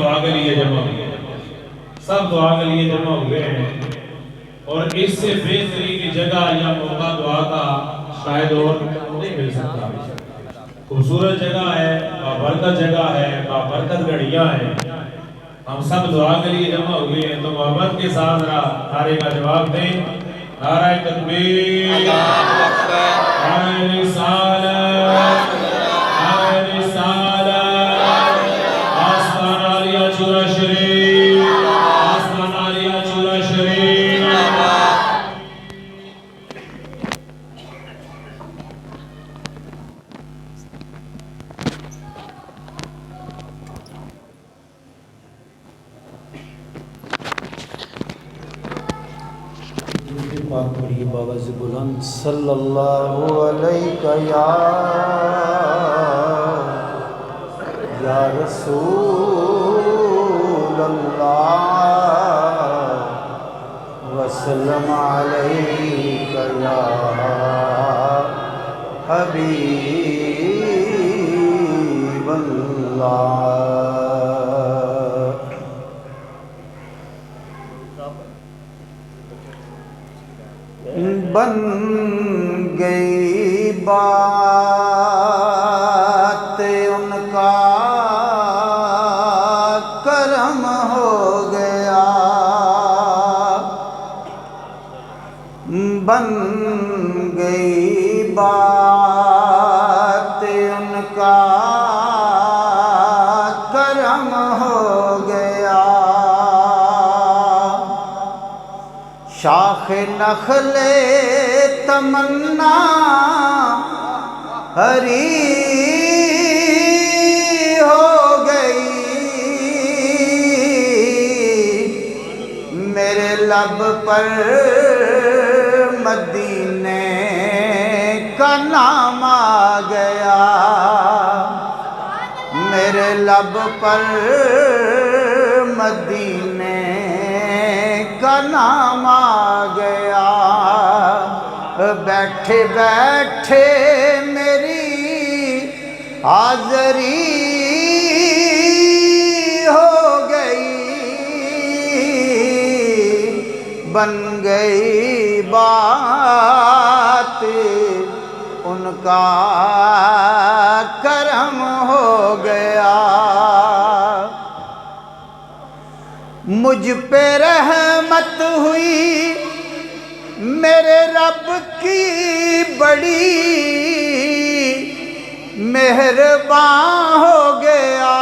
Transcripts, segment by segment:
دعا کے لیے جمع ہوئے، سب دعا کے لیے جمع ہوئے ہیں، اور اس سے بہترین کی جگہ یا موقع دعا کا شاید اور نہیں مل سکتا۔ خوبصورت جگہ ہے، بابرکت جگہ ہے، بابرکت گھڑیاں ہیں، ہم سب دعا کے لیے جمع ہوئے ہیں، تو محبت کے ساتھ ذرا نعرے کا جواب دیں۔ نعرہ تکبیر، اللہ اکبر، نعرہ رسالت، نعرہ رسالت، آستان عالیہ چورا شریف، آستان عالیہ چورا شریف۔ پاک پڑھیے بابا سے بلند صلی اللہ علیہ یا رسول اللہ وسلم علیہ یا حبیب اللہ۔ بن گئی بات ان کا کرم ہو گیا، بن گئی بات ان کا کرم ہو گیا، شاخ نخل تمنا ہری ہو گئی، میرے لب پر مدینے کا نام آ گیا، میرے لب پر مدینے کا نام آ گیا، بیٹھے بیٹھے میری حاضری ہو گئی، بن گئی بات ان کا کرم ہو گیا، مجھ پہ رحمت ہوئی میرے رب کی بڑی، مہربان ہو گیا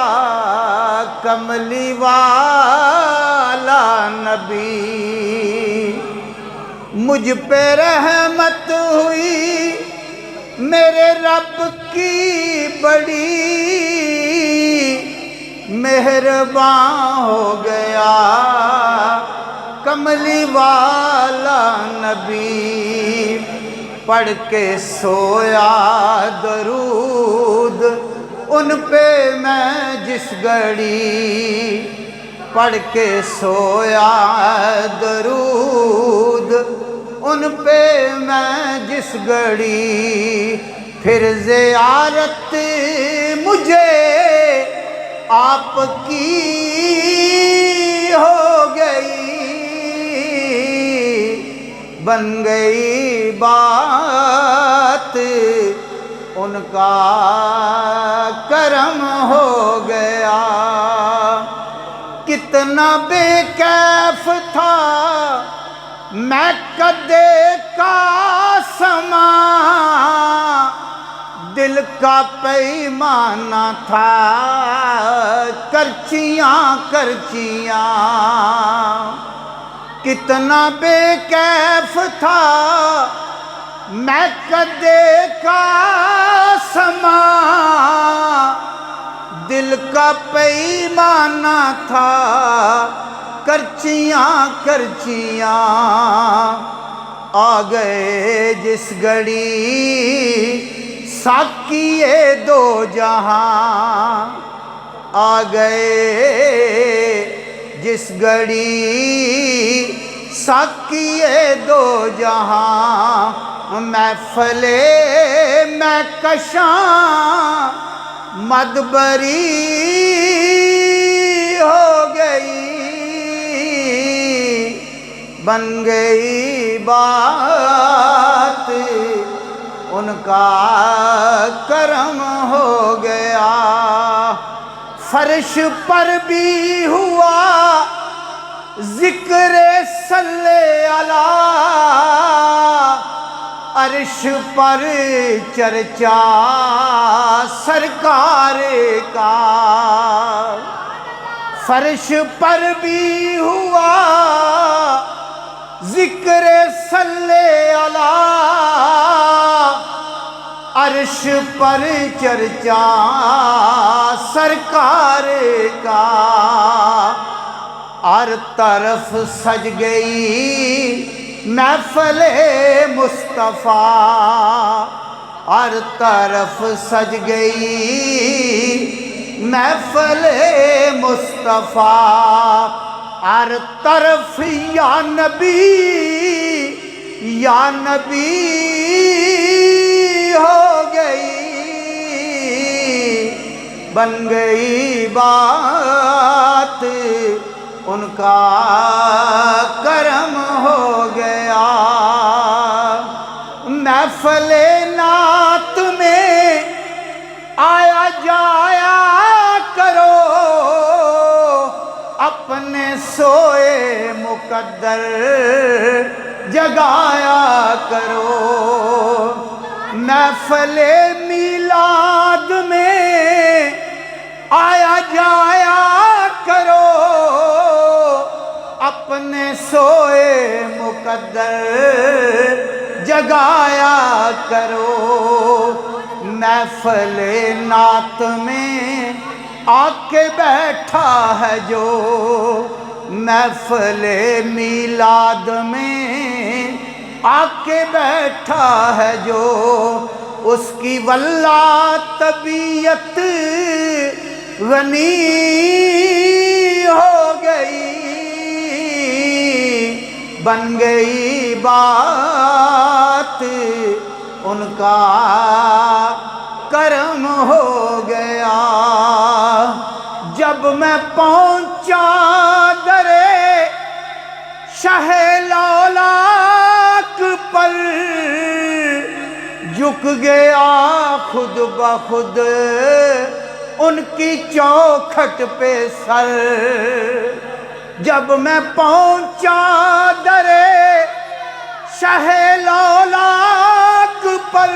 کملی والا نبی، مجھ پہ رحمت ہوئی میرے رب کی بڑی، مہربان ہو گیا کملی والا نبی، پڑھ کے سویا درود ان پہ میں جس گھڑی، پڑھ کے سویا درود ان پہ میں جس گھڑی، پھر زیارت مجھے آپ کی ہو گئی، بن گئی بات ان کا کرم ہو گیا، کتنا بے کیف تھا میں کدے کا سما، دل کا پیمانہ تھا کرچیاں کرچیاں، کتنا بے کیف تھا میں کدے کا سما، دل کا پیمانہ تھا کرچیاں کرچیاں، آ گئے جس گھڑی ساقیے دو جہاں، آ گئے جس گھڑی ساقیے دو جہاں، محفل میں کشاں مدبری ہو بن گئی بات ان کا کرم ہو گیا، فرش پر بھی ہوا ذکر صلی اللہ، عرش پر چرچا سرکار کا، فرش پر بھی ہوا ذکر صلی اللہ، عرش پر چرچا سرکار کا، ہر طرف سج گئی محفل مصطفیٰ، ہر طرف سج گئی محفل مصطفیٰ، ہر طرف یا نبی ہو گئی، بن گئی بات ان کا کرم ہو گیا، محفل نعت میں آیا جایا کرو، اپنے سوئے مقدر جگایا کرو، محفل میلاد میں آیا جایا کرو، اپنے سوئے مقدر جگایا کرو، محفل نعت میں آ کے بیٹھا ہے جو، محفل میلاد میں آ کے بیٹھا ہے جو، اس کی واللہ طبیعت غنی ہو گئی، بن گئی بات ان کا کرم ہو گیا، جب میں پہنچا درے شہ لولاک پر، جھک گیا خود بخود ان کی چوکھٹ پہ سر، جب میں پہنچا درے شہ لولاک پر،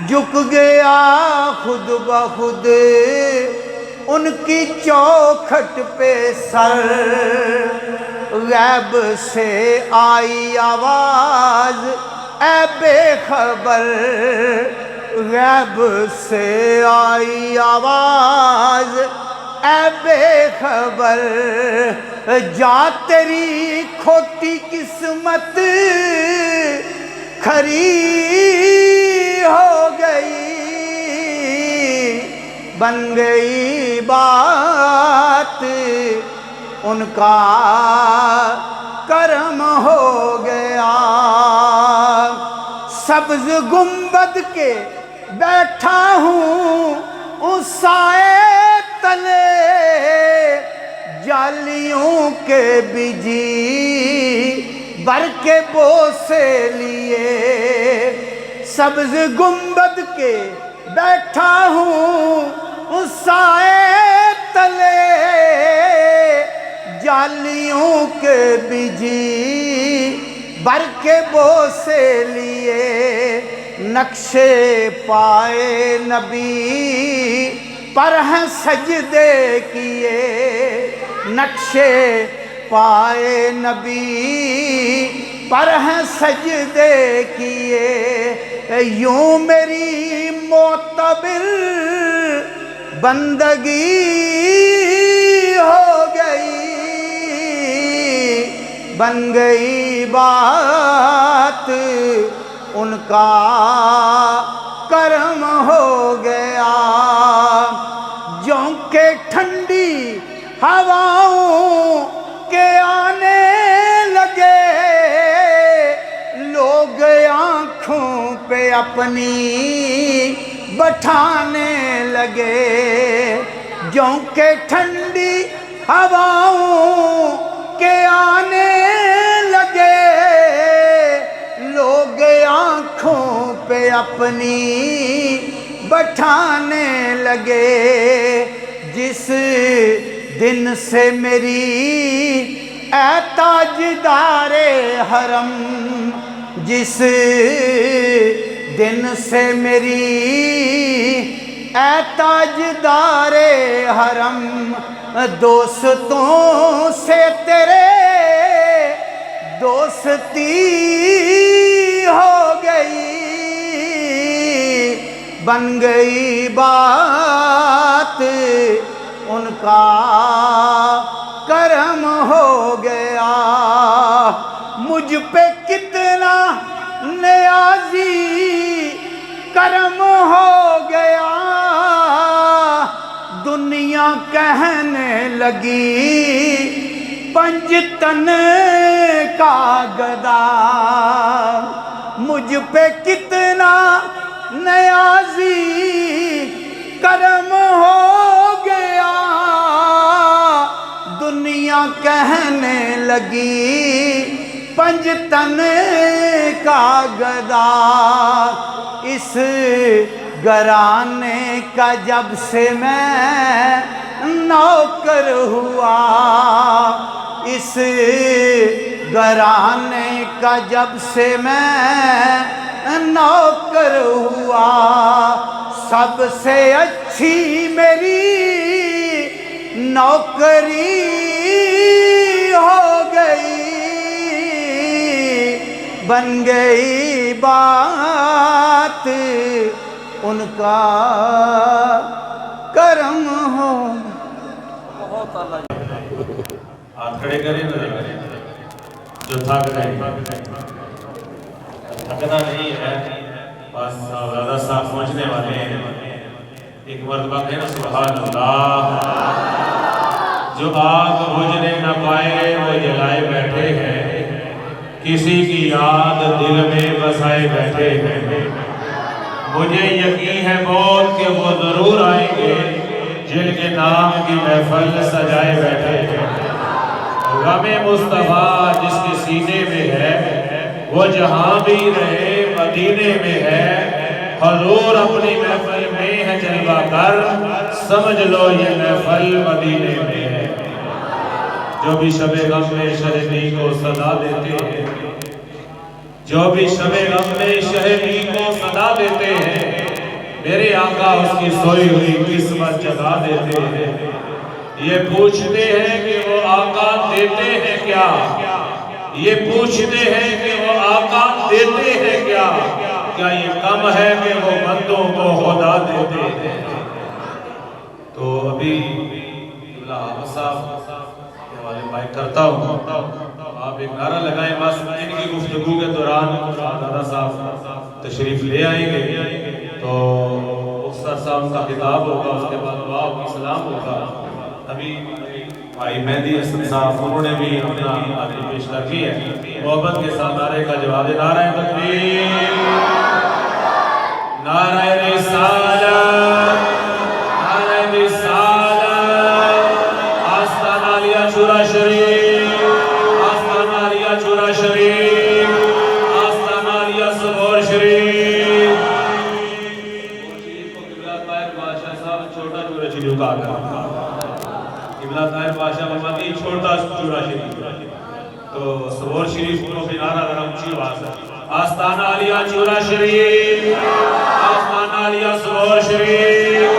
جھک گیا خود بخود ان کی چوکھٹ پہ سر، غیب سے آئی آواز اے بے خبر، غیب سے آئی آواز اے بے خبر، جا تیری کھوتی قسمت کھری ہو گئی، بن گئی بات ان کا کرم ہو گیا، سبز گنبد کے بیٹھا ہوں اس سائے تلے، جالیوں کے بجی بر کے بوسے لیے، سبز گنبد کے بیٹھا ہوں اس سائے تلے، جالیوں کے بجی بر کے بوسے لیے، نقشے پائے نبی پر ہیں سجدے کیے، نقشے پائے نبی پر ہیں سجدے کیے، یوں میری معتبر بندگی ہو گئی، بن گئی بات ان کا کرم ہو گیا، جوں کہ ٹھنڈی ہواؤں کے آنے لگے، لوگ آنکھوں پہ اپنی بٹھانے لگے، جوں کہ ٹھنڈی ہواؤں کے آنے لگے، لوگ آنکھوں پہ اپنی بٹھانے لگے، جس دن سے میری اے تاجدار حرم، جس دن سے میری اے تاجدار حرم دوستوں سے تیرے دوستی ہو گئی، بن گئی بات ان کا کرم ہو گیا، مجھ پہ کتنا نیازی کرم ہو گیا، دنیا کہنے لگی پنجتن کا گدا، مجھ پہ کتنا نیازی کرم ہو گیا، دنیا کہنے لگی پنجتن کا گدا، اس گھرانے کا جب سے میں نوکر ہوا، اس گھرانے کا جب سے میں نوکر ہوا، سب سے اچھی میری نوکری ہو گئی، بن گئی بات ان کا کرم ہو۔ ہاتھ کھڑے کریں جو تھک رہے تھکنا نہیں ہے، بس دادا صاحب پہنچنے والے ہیں، ایک مرتبہ کہنا سبحان اللہ، جو آگ بجھنے نہ پائے وہ جلائے بیٹھے ہیں، کسی کی یاد دل میں بسائے بیٹھے ہیں، مجھے یقین ہے بہت کہ وہ ضرور آئیں گے جن کے نام کی محفل سجائے بیٹھے ہیں، غم مصطفیٰ جس کے سینے میں ہے وہ جہاں بھی رہے مدینے میں ہے، حضور اپنی محفل میں ہے جلوہ کر، سمجھ لو یہ محفل مدینے میں ہے، جو بھی شب غم میں شہدی کو صدا دیتے ہیں، جو بھی شب غم میں شہدی کو صدا دیتے ہیں، میرے آقا اس کی سوئی ہوئی قسمت جگا دیتے ہیں، یہ پوچھتے ہیں کہ وہ آقا دیتے ہیں کیا، یہ پوچھتے ہیں کہ وہ آقا دیتے ہیں کیا، کیا یہ کم ہے کہ وہ بندوں کو خدا دیتے ہیں۔ تو ابھی اللہ صاحب کے حوالے بائک کرتا ہوں، آپ ایک نعرہ لگائیں، بس ان کی گفتگو کے دوران دادا صاحب تشریف لے آئیں گے، تو استاد صاحب کا خطاب ہوگا، اس کے بعد دعا کی سلام ہوگا۔ ابھی بھائی مہدی حسن صاحب انہوں نے بھی اپنا حاضری پیش کی ہے، محبت کے ساتھ نعرے کا جواب دے، نعرہ تکبیر، نعرہ رسالت، نعرہ رسالت، آستان عالیہ چورا شریف، آستان عالیہ چورا شریف، آستان عالیہ سبور شریف، قبلہ طاہر بادشاہ صاحب چھوٹا چورا شریف کا آگا، قبلہ طاہر بادشاہ محمدی چھوٹا چورا شریف، تو سبور شریف کو بھی نعرہ ذرا اونچی آواز ہے، آستان عالیہ چورا شریف، آستان عالیہ سبور شریف۔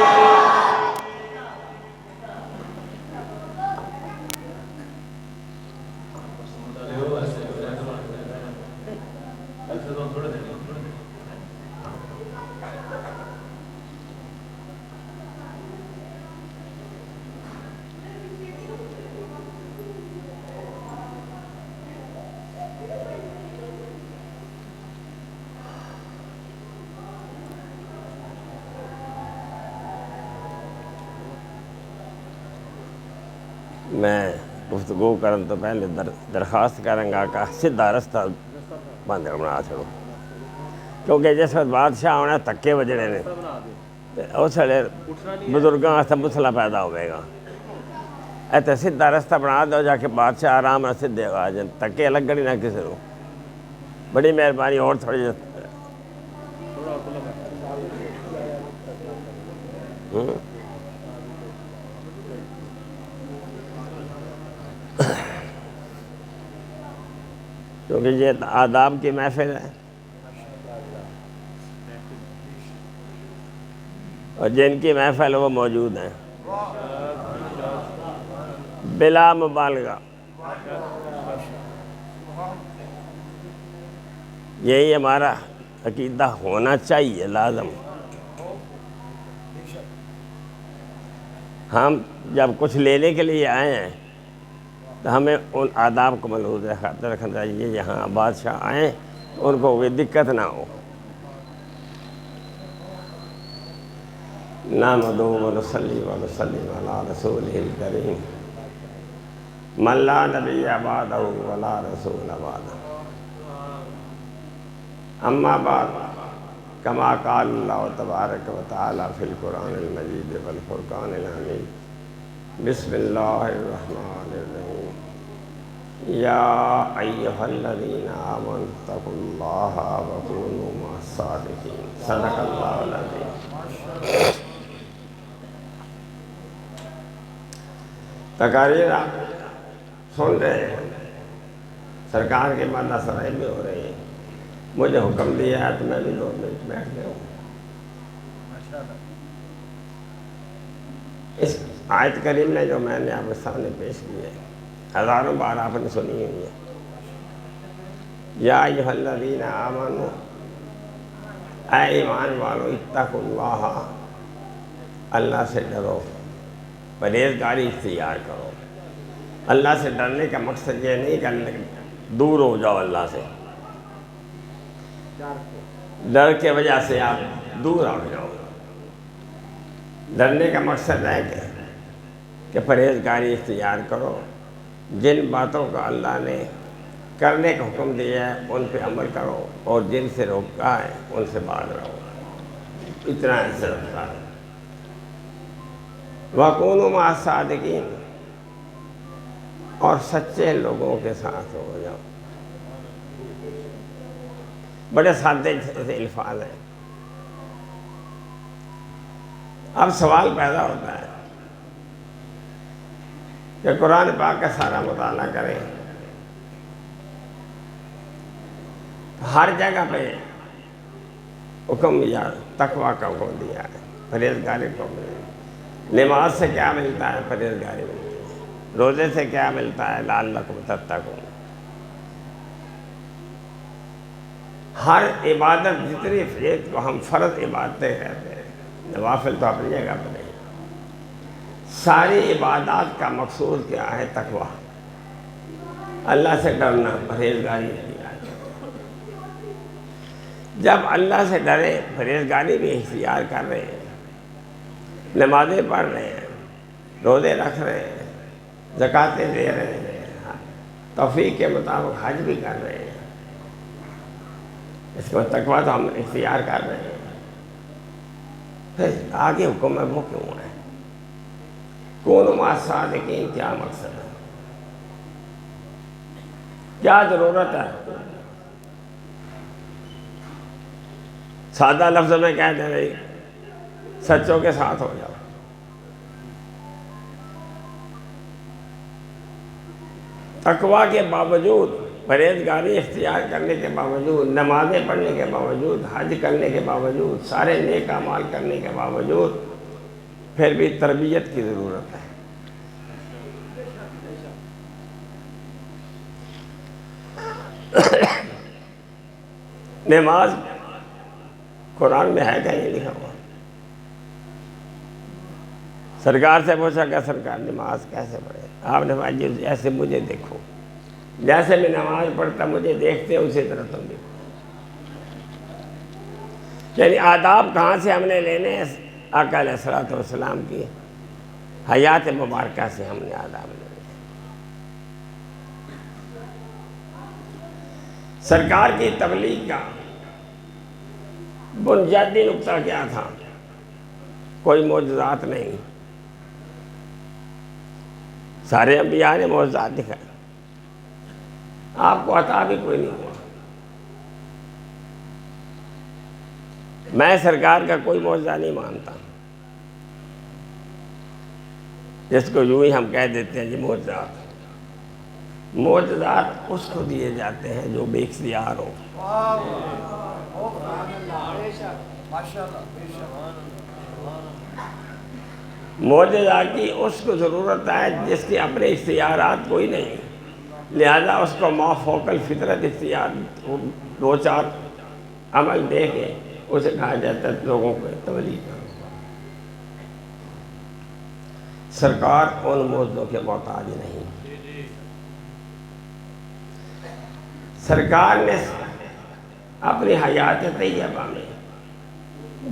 میں گفتگو کرن تو پہلے درخواست کروں گا کہ سیدھا رستہ بند بنا چھوڑو، کیونکہ جس وقت بادشاہ ہونا تکے بجنے نے اس ویلے بزرگاں واسطے مسئلہ پیدا ہوئے گا، ایسا سیدھا رستہ بنا دو جا کے بادشاہ آرام سے دے گا جن تکے الگ گڑی نہ کسی کو بڑی مہربانی اور تھوڑی کیونکہ یہ آداب کی محفل ہے اور جن کی محفل وہ موجود ہیں بلا مبالغہ یہی ہمارا عقیدہ ہونا چاہیے لازم. ہم جب کچھ لینے کے لیے آئے ہیں تو ہمیں ان آداب کو ملحوظ رکھنا چاہیے. یہاں بادشاہ آئیں تو ان کو کوئی دقت نہ ہو. نحمدہ و نصلی و نسلم علی رسولہ الکریم من لا نبی بعدہ ولا رسول بعدہ. اما بعد کما قال اللہ تبارک و تعالی فی القرآن المجید والفرقان الحمید. بسم اللہ الرحمن الرحیم. یا ایہا الذین آمنوا اتقوا اللہ وکونوا مع الصادقین. صدق اللہ العظیم. تقاریر سن رہے ہیں, سرکار کے مادہ سرائی بھی ہو رہی ہے. مجھے حکم دیا ہے تو میں بھی 2 منٹ بیٹھ گیا ہوں. اس آیت کریم نے جو میں نے آپ کے سامنے پیش کی ہے ہزاروں بار آپ نے سنی ہوئی ہے. یا ایھا الذین آمنوا, اے ایمان والو, اتقوا اللہ, اللہ سے ڈرو, پرہیزگاری اختیار کرو. اللہ سے ڈرنے کا مقصد یہ نہیں کہ دور ہو جاؤ اللہ سے, ڈر کے وجہ سے آپ دور ہو جاؤ. ڈرنے کا مقصد ہے کہ پرہیزگاری اختیار کرو. جن باتوں کا اللہ نے کرنے کا حکم دیا ہے ان پہ عمل کرو, اور جن سے روکا ہے ان سے باز رہو. اتنا صرف ہے. وَكُونُوا مَعَ الصَّادِقِينَ, اور سچے لوگوں کے ساتھ ہو جاؤ. بڑے سادے سے الفاظ ہیں. اب سوال پیدا ہوتا ہے کہ قرآن پاک کا سارا مطالعہ کریں, ہر جگہ پہ حکم یا تقویٰ کا حکم دیا ہے, پرہیزگاری کو ملتا ہے. نماز سے کیا ملتا ہے؟ پرہیزگاری ملتی ہے. روزے سے کیا ملتا ہے؟ لعلکم تتقون. ہر عبادت جتنی فیض کو ہم فرض عبادتیں کہتے ہیں, نوافل تو اپنی جگہ پر نہیں. ساری عبادات کا مقصود کیا ہے؟ تقویٰ, اللہ سے ڈرنا, پرہیزگاری اختیار. جب اللہ سے ڈرے, پرہیزگاری بھی اختیار کر رہے ہیں, نمازیں پڑھ رہے ہیں, روزے رکھ رہے ہیں, زکوٰۃیں دے رہے ہیں, توفیق کے مطابق حج بھی کر رہے ہیں, اس کے بعد تقویٰ تو ہم اختیار کر رہے ہیں. پھر آگے حکم ہے وہ کیوں ہے؟ کونوا مع الصادقین کیا مقصد ہے؟ کیا ضرورت ہے؟ سادہ لفظ میں کہتے ہیں بھائی سچوں کے ساتھ ہو جاؤ. تقویٰ کے باوجود, پرہیزگاری اختیار کرنے کے باوجود, نمازیں پڑھنے کے باوجود, حج کرنے کے باوجود, سارے نیک اعمال کرنے کے باوجود پھر بھی تربیت کی ضرورت ہے. نماز قرآن میں ہے کہیں لکھا ہوا؟ سرکار سے پوچھا کہ سرکار نماز کیسے پڑھے؟ آپ نے فرمایا جیسے مجھے دیکھو, جیسے میں نماز پڑھتا مجھے دیکھتے اسی طرح تم دیکھو. یعنی آداب کہاں سے ہم نے لینے ہیں؟ آقا علیہ الصلوۃ والسلام کی حیات مبارکہ سے ہم نے آداب لینے. سرکار کی تبلیغ کا بنیادی نقطہ کیا تھا؟ کوئی معجزات نہیں, سارے انبیاء نے معجزات دکھائے، آپ کو عطا بھی کوئی نہیں ہوا۔ میں سرکار کا کوئی معجزہ نہیں مانتا، جس کو یوں ہی ہم کہہ دیتے ہیں جی معجزات۔ معجزات اس کو دیے جاتے ہیں جو بے اختیار ہو۔ معجزہ کی اس کو ضرورت ہے جس کے اپنے اختیارات کوئی نہیں، لہذا اس کو ما فوق الفطرت اختیار دو چار عمل دے کے اسے کہا جاتا ہے لوگوں کو تبلیغ کرو۔ سرکار ان معجزوں کے محتاج نہیں۔ سرکار نے اپنی حیات طیبہ میں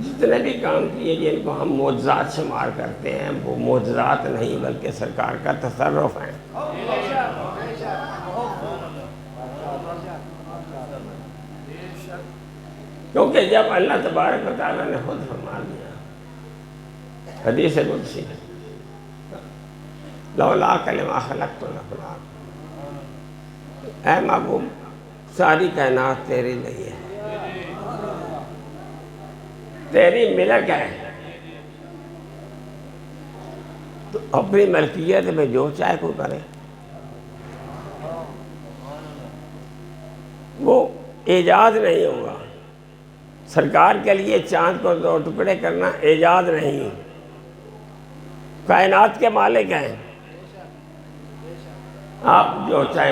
جتنے بھی کام کیے جن کو ہم معجزات شمار کرتے ہیں وہ معجزات نہیں بلکہ سرکار کا تصرف ہیں۔ کیونکہ جب اللہ تبارک و تعالیٰ نے خود فرما دیا حدیث قدسی لولا کلمہ خلقت الافلاک، اے محبوب ساری کائنات تیرے لیے ہے، تیری ملک ہے، تو اپنی ملکیت میں جو چاہے کوئی کرے۔ وہ ایجاد نہیں ہوگا۔ سرکار کے لیے چاند کو دو ٹکڑے کرنا ایجاد نہیں، کائنات کے مالک ہیں، آپ جو چاہے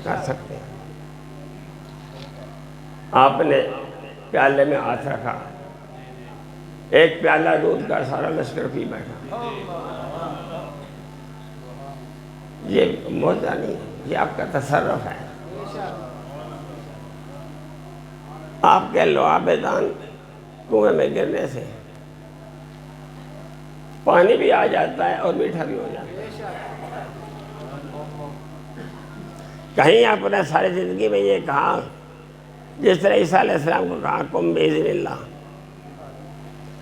کر سکتے ہیں۔ آپ نے پیالے میں ہاتھ رکھا، ایک پیالہ دودھ کا سارا لشکر پی بیٹھا، یہ معجزہ نہیں، یہ آپ کا تصرف ہے۔ آپ کے لعاب دان کنویں میں گرنے سے پانی بھی آ جاتا ہے اور میٹھا بھی ہو جاتا ہے۔ کہیں آپ نے ساری زندگی میں یہ کہا جس طرح عیسیٰ علیہ السلام کو کہا قم بإذن اللہ،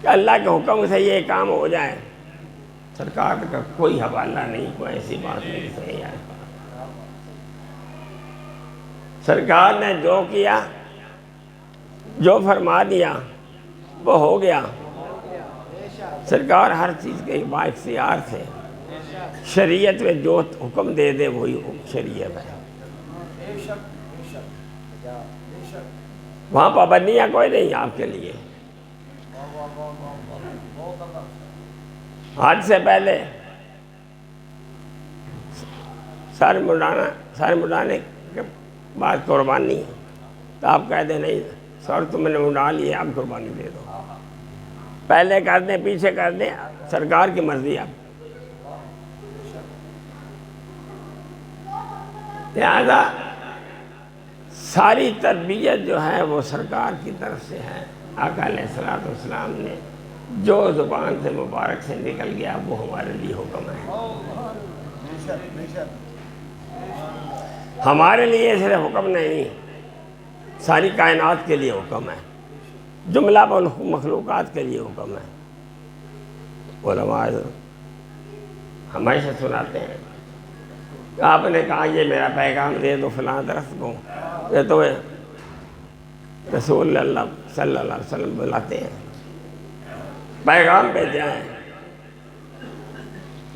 کہ اللہ کے حکم سے یہ کام ہو جائے؟ سرکار کا کوئی حوالہ نہیں، کوئی ایسی بات نہیں صحیح ہے۔ سرکار نے جو کیا، جو فرما دیا وہ ہو گیا۔ سرکار ہر چیز کے با اختیار تھے، شریعت میں جو حکم دے دے وہی شریعت ہے، وہاں پابندیاں کوئی نہیں آپ کے لیے۔ حج سے پہلے سر مڈانے کے بعد قربانی، تو آپ کہہ دیں نہیں سر تم نے مڈا لی ہے اب قربانی دے دو، پہلے کر دیں پیچھے کر دیں، سرکار کی مرضی آپ۔ لہذا ساری تربیت جو ہے وہ سرکار کی طرف سے ہے۔ آقا علیہ الصلوۃ والسلام نے جو زبان سے مبارک سے نکل گیا وہ ہمارے لیے حکم ہے۔ ہمارے لیے صرف حکم نہیں، ساری کائنات کے لیے حکم ہے، جملہ مخلوقات کے لیے حکم ہے۔ علماء ہمیشہ سناتے ہیں کہ آپ نے کہا یہ میرا پیغام دے دو فلاں درخت کو، یہ تو رسول اللہ صلی اللہ علیہ وسلم بلاتے ہیں، پیغام بھیجا ہے،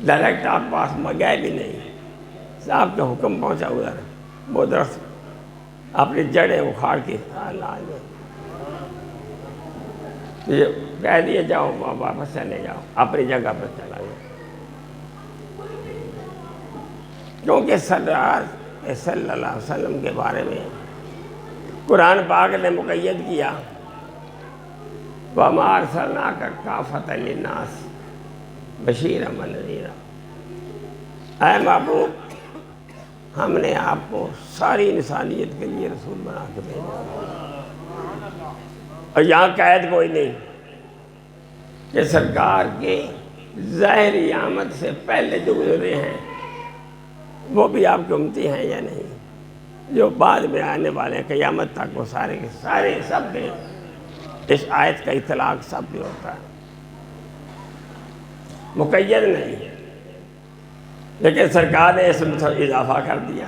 ڈائریکٹ آپ پاس گئے بھی نہیں، صاحب کا حکم پہنچا ادھر، وہ درخت اپنی جڑیں اکھاڑ کے یہ کہہ دیے جاؤ واپس چلے جاؤ، اپنی جگہ پر چلا جاؤ۔ کیونکہ سرکار صلی اللہ علیہ وسلم کے بارے میں قرآن پاک نے مقید کیا وَمَا أَرْسَلْنَاكَ كَافَةً لِلنَّاسِ بَشِيرًا وَنَذِيرًا، اے محبوب ہم نے آپ کو ساری انسانیت کے لیے رسول بنا کے بھیجا، اور یہاں قید کوئی نہیں کہ سرکار کے ظاہری آمد سے پہلے جو گزرے ہیں وہ بھی آپ کے امتی ہیں یا نہیں، جو بعد میں آنے والے ہیں قیامت تک وہ سارے کے سارے سب کے اس آیت کا اطلاق سب بھی ہوتا ہے، مقید نہیں۔ لیکن سرکار نے اس میں اضافہ کر دیا.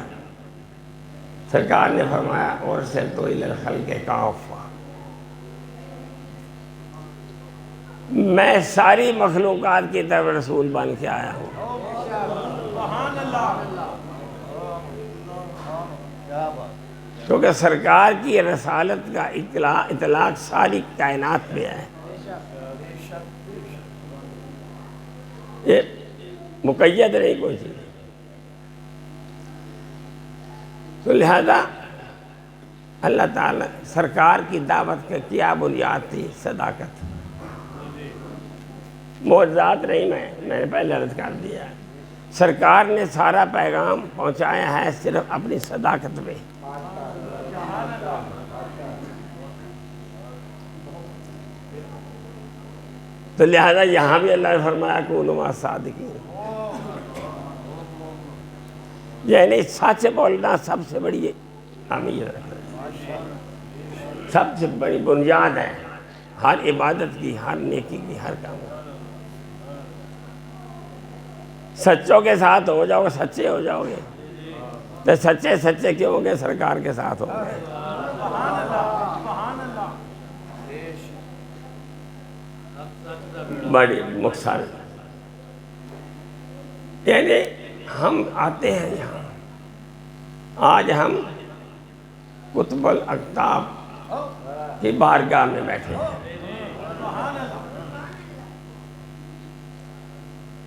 سرکار نے فرمایا اور سے تو الخلق کافہ، میں ساری مخلوقات کی طرف رسول بن کے آیا ہوں. کیونکہ سرکار کی رسالت کا اطلاق ساری کائنات میں ہے. یہ مقید نہیں کوئی چیز. تو لہذا اللہ تعالیٰ سرکار کی دعوت کا کیا بنیاد تھی؟ صداقت. معجزات نہیں، میں نے پہلے عرض کر دیا. سرکار نے سارا پیغام پہنچایا ہے صرف اپنی صداقت میں. تو لہذا یہاں بھی اللہ نے فرمایا کونوا مع الصادقین، یعنی سچ بولنا سب سے بڑی اہمیت رکھتا ہے، سب سے بڑی بنیاد ہے ہر عبادت کی، ہر نیکی کی، ہر کام کی. سچوں کے ساتھ ہو جاؤ گے، سچے ہو جاؤ گے. تو سچے سچے کیوں ہوں گے؟ سرکار کے ساتھ ہوں گے. بڑی مختصر. یعنی ہم آتے ہیں یہاں، آج ہم قطب الاقطاب کی بارگاہ میں بیٹھے ہیں.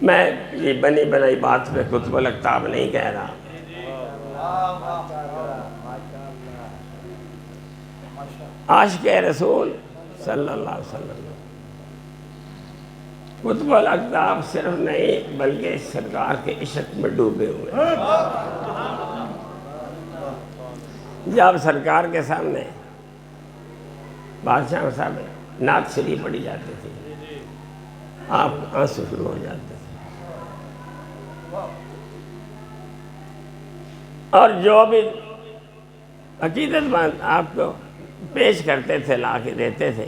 میں یہ بنی بنائی بات پہ قطب الاقطاب نہیں کہہ رہا. عاشق رسول صلی اللہ علیہ وسلم قطب الاقطاب صرف نہیں بلکہ سرکار کے عشق میں ڈوبے ہوئے. جب سرکار کے سامنے بادشاہ صاحب نعت شریف پڑھی جاتی تھی، آپ آنسو شروع ہو جاتے تھے. اور جو بھی عقیدت مند آپ کو پیش کرتے تھے، لا کے دیتے تھے،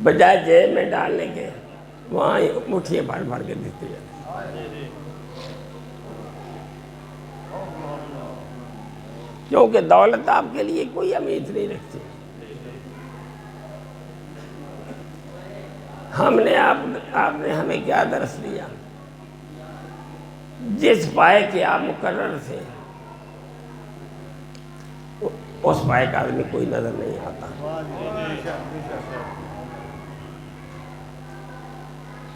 بجائے جیب میں ڈالنے کے وہاں مٹھیاں بھر بھر کے دیتے جاتے. کیونکہ دولت آپ کے لیے کوئی اہمیت نہیں رکھتی. ہم نے آپ نے ہمیں کیا درس دیا؟ جس پائے کے آپ مقرر تھے اس پائے کا آدمی کوئی نظر نہیں آتا.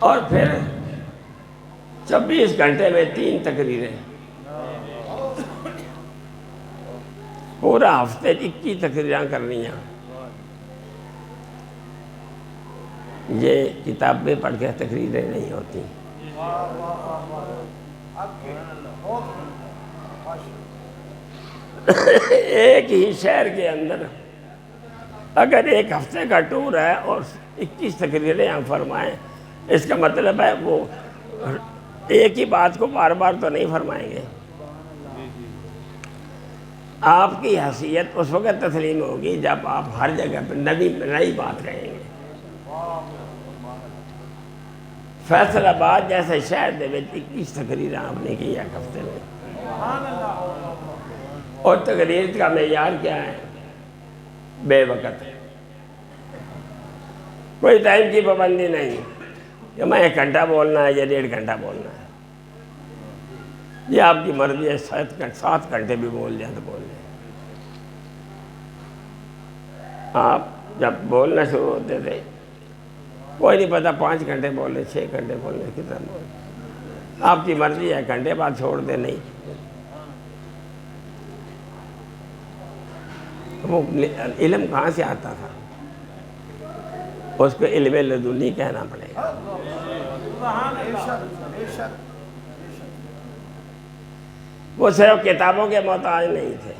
اور پھر 24 گھنٹے میں 3 تقریریں، پورا ہفتے 21 تقریراں کرنی ہیں. یہ کتابیں پڑھ کے تقریریں نہیں ہوتی. ایک ہی شہر کے اندر اگر ایک ہفتے کا ٹور ہے اور 21 تقریریں ہم فرمائیں، اس کا مطلب ہے وہ ایک ہی بات کو بار بار تو نہیں فرمائیں گے. آپ کی حیثیت اس وقت تسلیم ہوگی جب آپ ہر جگہ پہ نئی بات کہیں گے. فیصل آباد جیسے شہر دے 21 تقریراں آپ نے کی ایک ہفتے میں. اور تقریر کا معیار کیا ہے؟ بے وقت. کوئی ٹائم کی پابندی نہیں کہ میں 1 گھنٹہ بولنا ہے یا 1.5 گھنٹہ بولنا ہے. یہ آپ کی مرضی ہے. 7 گھنٹے بھی بول جائیں تو بول جائیں. آپ جب بولنا شروع ہوتے تھے کوئی نہیں پتا 5 گھنٹے بولنے 6 گھنٹے بولنے کتنا بولنے. آپ کی مرضی ہے. گھنٹے بعد چھوڑ دیں. نہیں، وہ علم کہاں سے آتا تھا؟ اس کو علم لدنی کہنا پڑے گا. وہ صرف کتابوں کے محتاج نہیں تھے.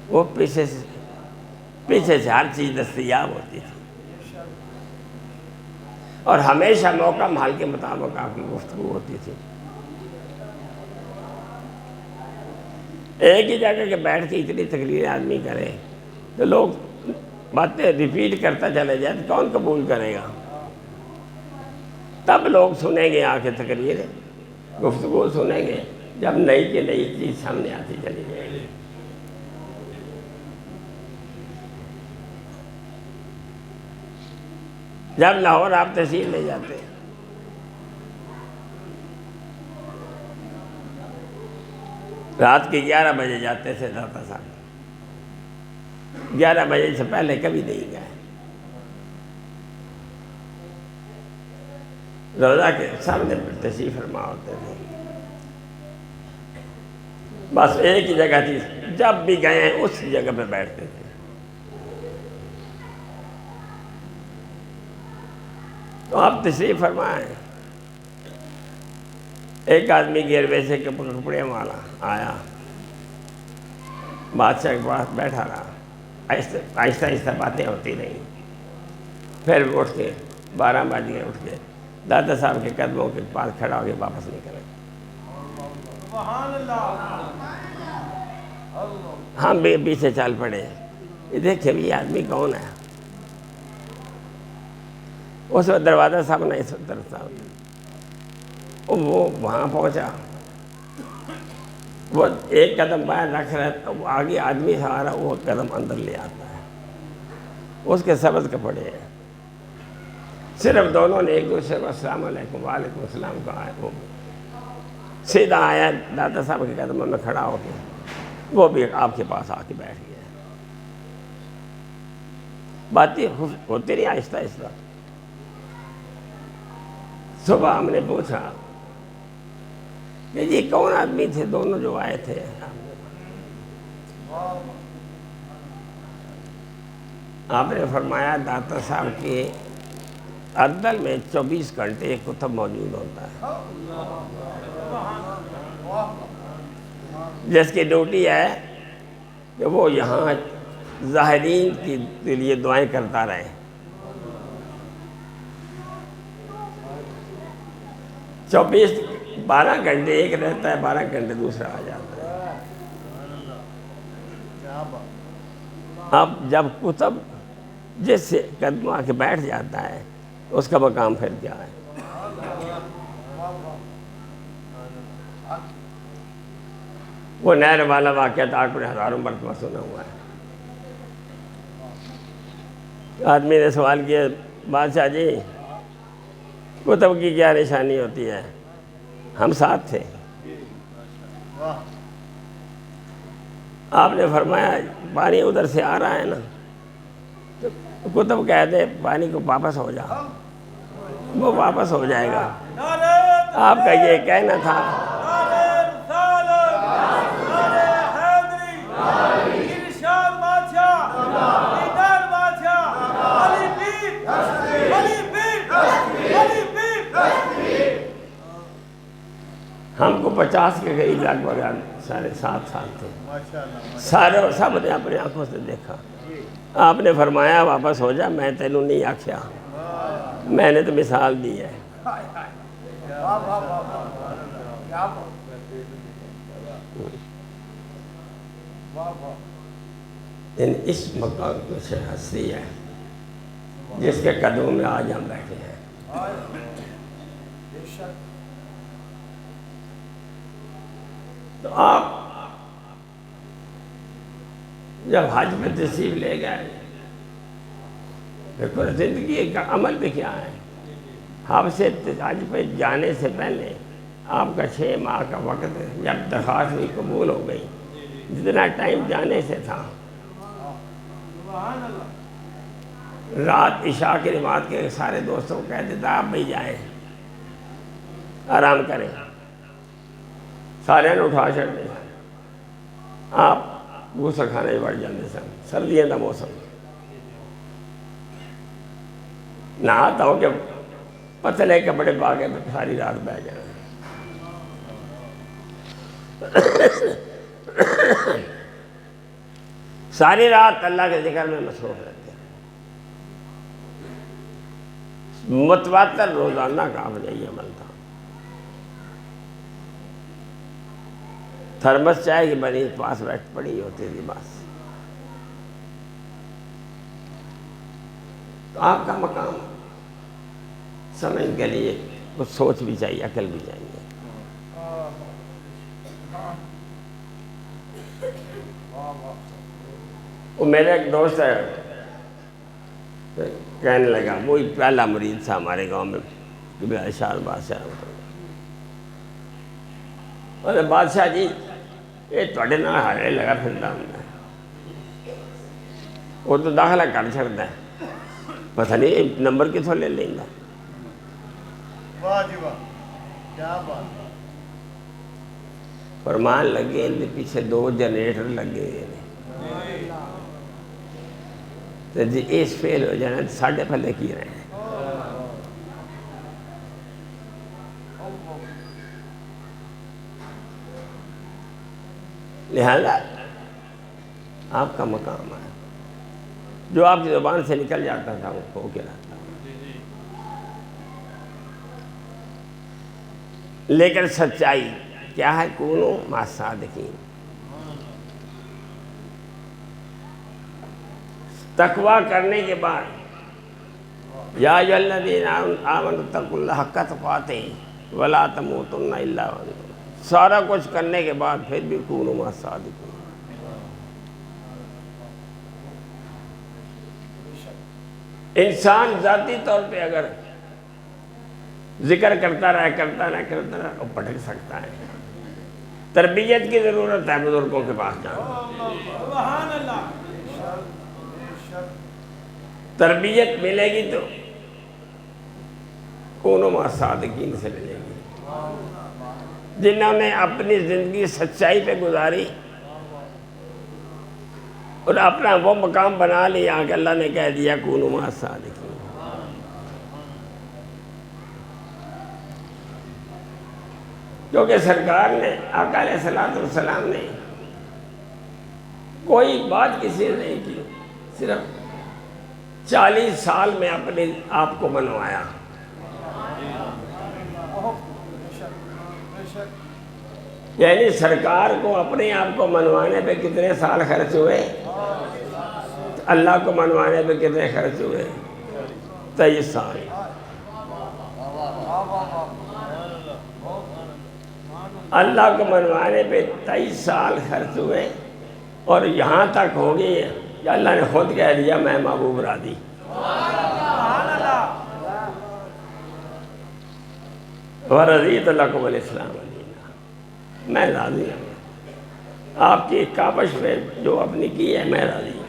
وہ پیچھے سے ہر چیز دستیاب ہوتی تھی اور ہمیشہ موقع محل کے مطابق آپ کی گفتگو ہوتی تھی. ایک ہی جگہ کے بیٹھ کے اتنی تقریریں آدمی کرے تو لوگ باتیں ریپیٹ کرتا چلے جائے تو کون قبول کرے گا؟ تب لوگ سنیں گے آ کے تقریر گفتگو سنیں گے جب نئی کی نئی چیز سامنے آتی چلی جائے گی. جب لاہور آپ تحصیل لے جاتے رات کے 11 بجے جاتے تھے داتا صاحب, 11 بجے سے پہلے کبھی نہیں گئے. روزہ کے سامنے تشریف فرما ہوتے تھے. بس ایک ہی جگہ تھی, جب بھی گئے اس جگہ پہ بیٹھتے تھے. تو آپ تشریف فرمائیں. ایک آدمی گیروے سے کپڑے والا آیا, بادشاہ کے پاس بیٹھا رہا. آہستہ آہستہ باتیں ہوتی رہیں. پھر اٹھ کے 12 بجے اٹھ کے دادا صاحب کے قدموں کے پاس کھڑا ہو کے واپس نکلے. ہم بھی پیچھے چل پڑے. یہ دیکھے بھی آدمی کون ہے. اس وقت دروازہ صاحب نے اس طرف تھا. وہ وہاں پہنچا, وہ ایک قدم باہر رکھ رہا ہے, وہ آگے آدمی سے آ رہا, وہ قدم اندر لے آتا ہے. اس کے سبز کپڑے ہیں. صرف دونوں نے ایک دوسرے کو السلام علیکم وعلیکم السلام کہا ہے. وہ سیدھا آیا دادا صاحب کے قدموں میں کھڑا ہو کے, وہ بھی آپ کے پاس آ کے بیٹھ گیا. باتیں ہوتی رہی آہستہ آہستہ. صبح ہم نے پوچھا کہ جی کون آدمی تھے دونوں جو آئے تھے. آپ نے فرمایا داتا صاحب کے اردل میں 24 گھنٹے ایک کتب موجود ہوتا ہے, جس کی ڈیوٹی ہے کہ وہ یہاں ظاہرین کے لیے دعائیں کرتا رہے. 12 گھنٹے ایک رہتا ہے, 12 گھنٹے دوسرا آ جاتا ہے. اب جب کتب جس سے قدم آ کے بیٹھ جاتا ہے اس کا مقام پھر کیا ہے. وہ نہر والا واقعہ آپ نے ہزاروں مرتبہ سنا ہوا ہے. آدمی نے سوال کیا, بادشاہ جی کتب کی کیا نشانی ہوتی ہے؟ ہم ساتھ تھے. آپ نے فرمایا پانی ادھر سے آ رہا ہے نا, تو کتب کہہ دے پانی کو واپس ہو جا, وہ واپس ہو جائے گا. آپ کا یہ کہنا تھا. ہم کو 50 کے قریب لگ بھگ سارے 7 سال تھے. سب نے اپنی آنکھوں سے دیکھا. آپ نے فرمایا واپس ہو جا, میں تینوں نہیں آکھیا, میں نے تو مثال دی ہے. اس مقام کو سے ہستی ہے جس کے قدموں میں آج ہم بیٹھے ہیں. تو آپ جب حج میں تشریف لے گئے, دیکھو زندگی کا عمل بھی کیا ہے. آپ سے حج پہ جانے سے پہلے آپ کا 6 ماہ کا وقت ہے. جب درخواست ہوئی قبول ہو گئی, جتنا ٹائم جانے سے تھا, رات عشاء کی نماز کے سارے دوستوں کو کہہ دیتا آپ بھی جائیں آرام کریں. سارے نے اٹھا چھڑ دے. آپ غسل خانے بڑھ جاتے سن. سردیاں کا موسم, نہاتا ہوں کہ پتلے کپڑے پا کے ساری رات بہ جائیں. ساری رات اللہ کے ذکر میں مصروف رہتے ہیں. متواتر روزانہ کا یہ عمل تھا. تھرمس چائے کی بنی پاس بیٹھ پڑی ہوتی تھی بس. تو آپ کا مقام سمجھ کے لیے کچھ سوچ بھی چاہیے، عقل بھی چاہیے۔ وہ میرا ایک دوست ہے، کہنے لگا، وہی پہلا مرید تھا ہمارے گاؤں میں، اشار بادشاہ، اور بادشاہ جی یہ تھوڑے نال ہارے لگا پھرتا ہوں، وہ تو داخلہ کر چڑھتا ہے، پتہ نہیں نمبر کتوں لے لینا۔ واہ جی واہ، کیا بات۔ فرمان لگے ان کے پیچھے 2 جنریٹر لگے ہیں، تو جی اس فیل ہو جانا ساڑھے پھلے کی رہے ہیں۔ لہذا آپ کا مقام ہے، جو آپ کی زبان سے نکل جاتا تھا وہ ہو کے رہتا۔ لیکن سچائی کیا ہے؟ کونوا مع الصادقین۔ تقویٰ کرنے کے بعد یا ایھا الذین آمنوا اتقوا اللہ حق تقاتہ ولا تموتن الا وانتم، سارا کچھ کرنے کے بعد پھر بھی کونوا مع الصادقین۔ انسان ذاتی طور پہ اگر ذکر کرتا رہے وہ بھٹک سکتا ہے، تربیت کی ضرورت ہے، بزرگوں کے پاس جانا، تربیت ملے گی تو کونوا مع الصادقین سے ملے گی، جنہوں نے اپنی زندگی سچائی پہ گزاری اور اپنا وہ مقام بنا لیا کہ اللہ نے کہہ دیا کونوا مع الصادقین۔ کیونکہ سرکار نے، آقا علیہ الصلوۃ والسلام نے کوئی بات کسی نے نہیں کی، صرف 40 سال میں اپنے آپ کو بنوایا۔ یعنی سرکار کو اپنے آپ کو منوانے پہ کتنے سال خرچ ہوئے؟ اللہ کو منوانے پہ کتنے خرچ ہوئے؟ 23 سال۔ اللہ کو منوانے پہ 23 سال خرچ ہوئے، اور یہاں تک ہو گئی ہے کہ اللہ نے خود کہہ دیا میں محبوب راضی۔ وَرَضِيتُ لَكُمُ الْإِسْلَامَ دِينًا، میں راضی ہوں، آپ کی کاوش میں جو اپنی کی ہے میں راضی ہوں۔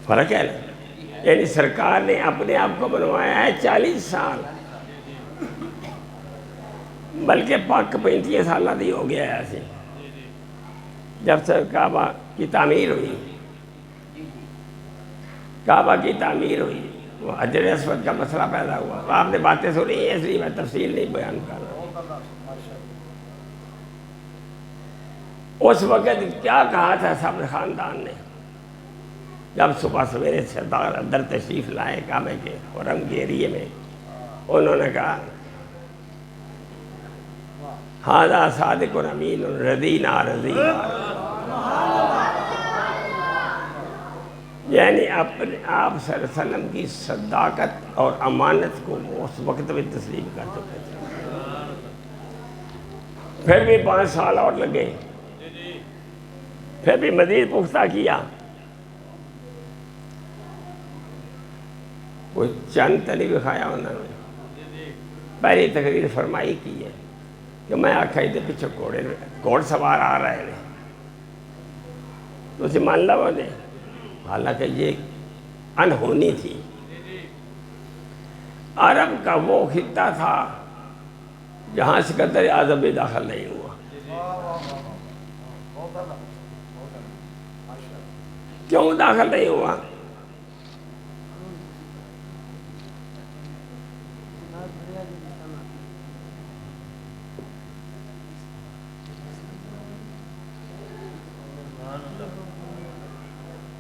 فرق ہے نا، یعنی سرکار نے اپنے آپ کو بنوایا ہے 40 سال، بلکہ پاک 35 سالہ دی ہو گیا ہے ایسے، جب سے کعبہ کی تعمیر ہوئی، کعبہ کی تعمیر ہوئی، وہ حجر اسود کا مسئلہ پیدا ہوا۔ آپ نے باتیں سنی ہیں اس لیے میں تفصیل نہیں بیان کر رہا۔ اس وقت کیا کہا تھا سب خاندان نے جب صبح سویرے سردار اندر تشریف لائے کعبے کے حرم کے ایریے میں؟ انہوں نے کہا ھذا صادق امین رضینا رضینا، یعنی اپنے آپ صلی اللہ علیہ وسلم کی صداقت اور امانت کو اس وقت میں تسلیم کر چکے تھے۔ پھر بھی 5 سال اور لگے، پھر بھی مزید پختہ کیا، کوئی چند تلی بھی کھایا انہوں نے۔ پہلی تقریر فرمائی کی ہے کہ میں آکھا ہی تھے پیچھے گھوڑ سوار آ رہے ہیں، تو اسے مان لو نے، حالانکہ یہ انہونی تھی۔ عرب کا وہ خطہ تھا جہاں سکندر اعظم بھی داخل نہیں ہوا۔ کیوں داخل نہیں ہوا؟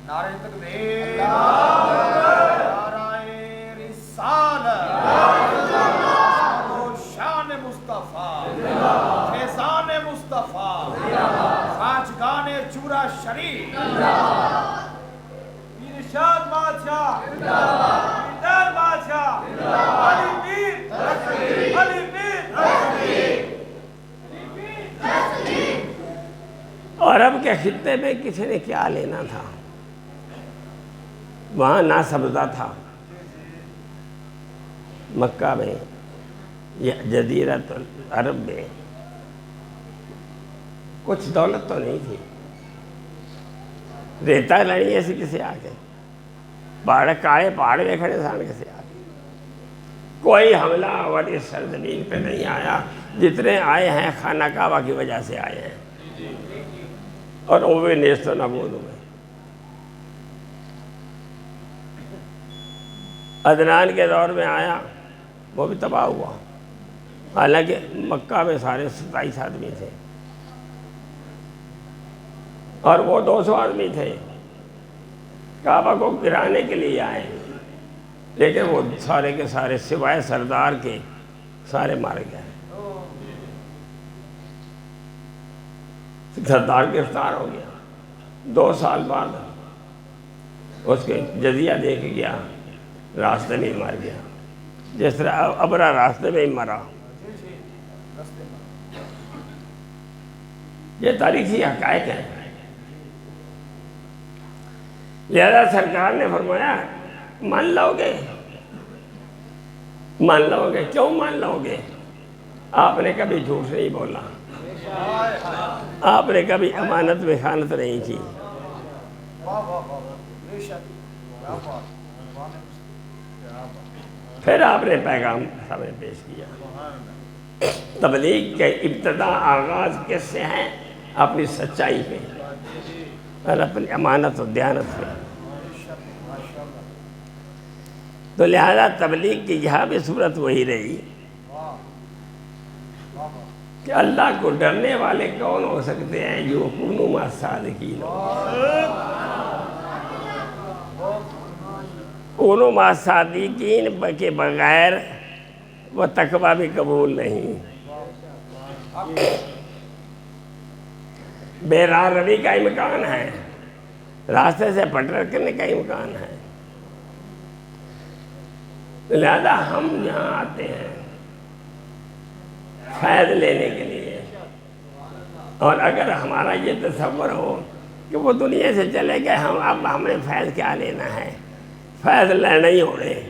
نعرہ تکبیر، نعرہ رسالت، شان مصطفیٰ، فیضان مصطفیٰ، خواجگان چورا شریف، پیر شاد بادشاہ، پیر بادشاہ کے خطے میں کسی نے کیا لینا تھا؟ وہاں نہ سبزہ تھا، مکہ میں یا جزیرۃ العرب میں کچھ دولت تو نہیں تھی، ریتا لڑی ایسی کسی آ کے کاڑے پہاڑ میں کھڑے سان کسی آ کے، کوئی حملہ اور اس سرزمین پہ نہیں آیا، جتنے آئے ہیں خانہ کعبہ کی وجہ سے آئے ہیں، اور وہ بھی نیست و نابود ہوئے۔ عدنان کے دور میں آیا، وہ بھی تباہ ہوا، حالانکہ مکہ میں سارے 27 آدمی تھے اور وہ 200 آدمی تھے، کعبہ کو گرانے کے لیے آئے، لیکن وہ سارے کے سارے سوائے سردار کے سارے مارے گئے۔ سردار گرفتار ہو گیا، 2 سال بعد اس کے جزیہ دے کے گیا، راستے میں ہی مر گیا، جس طرح ابرا راستے میں ہی مرا۔ یہ تاریخی حقائق ہیں۔ لہذا سرکار نے فرمایا مان لو گے، مان لو گے، کیوں مان لو گے؟ آپ نے کبھی جھوٹ نہیں بولا، آپ نے کبھی امانت میں خیانت نہیں کی، پھر آپ نے پیغام سامنے پیش کیا۔ تبلیغ کے ابتدا آغاز کس سے ہے؟ اپنی سچائی پہ اور اپنی امانت و دیانت پہ۔ تو لہذا تبلیغ کی یہاں بھی صورت وہی رہی کہ اللہ کو ڈرنے والے کون ہو سکتے ہیں؟ جو کونوا مع الصادقین، کونوا مع الصادقین کے بغیر وہ تقویٰ بھی قبول نہیں، بے راہ روی کا امکان ہے، راستے سے پھٹکنے کا امکان ہے۔ لہذا ہم یہاں آتے ہیں فیض لینے کے لیے، اور اگر ہمارا یہ تصور ہو کہ وہ دنیا سے چلے گئے، اب ہمیں فیض کیا لینا ہے، فیض لینا ہی ہو رہے۔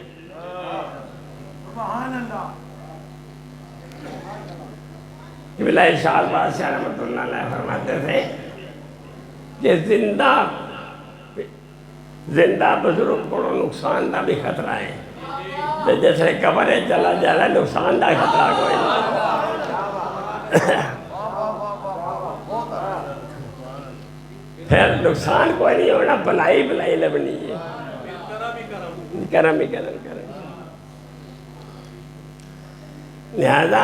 قبلہ ارشاد بادشاہ رحمۃ اللہ علیہ فرماتے تھے کہ زندہ بزرگ کو نقصان دا بھی خطرہ ہے، تو جیسے قبر ہے چلا جا رہا، نقصان دا خطرہ کوئی نہیں۔ پھر نقصان کوئی نہیں ہونا، بلائی بلائی لبنی ہے، کرم ہی کرم کرم۔ لہذا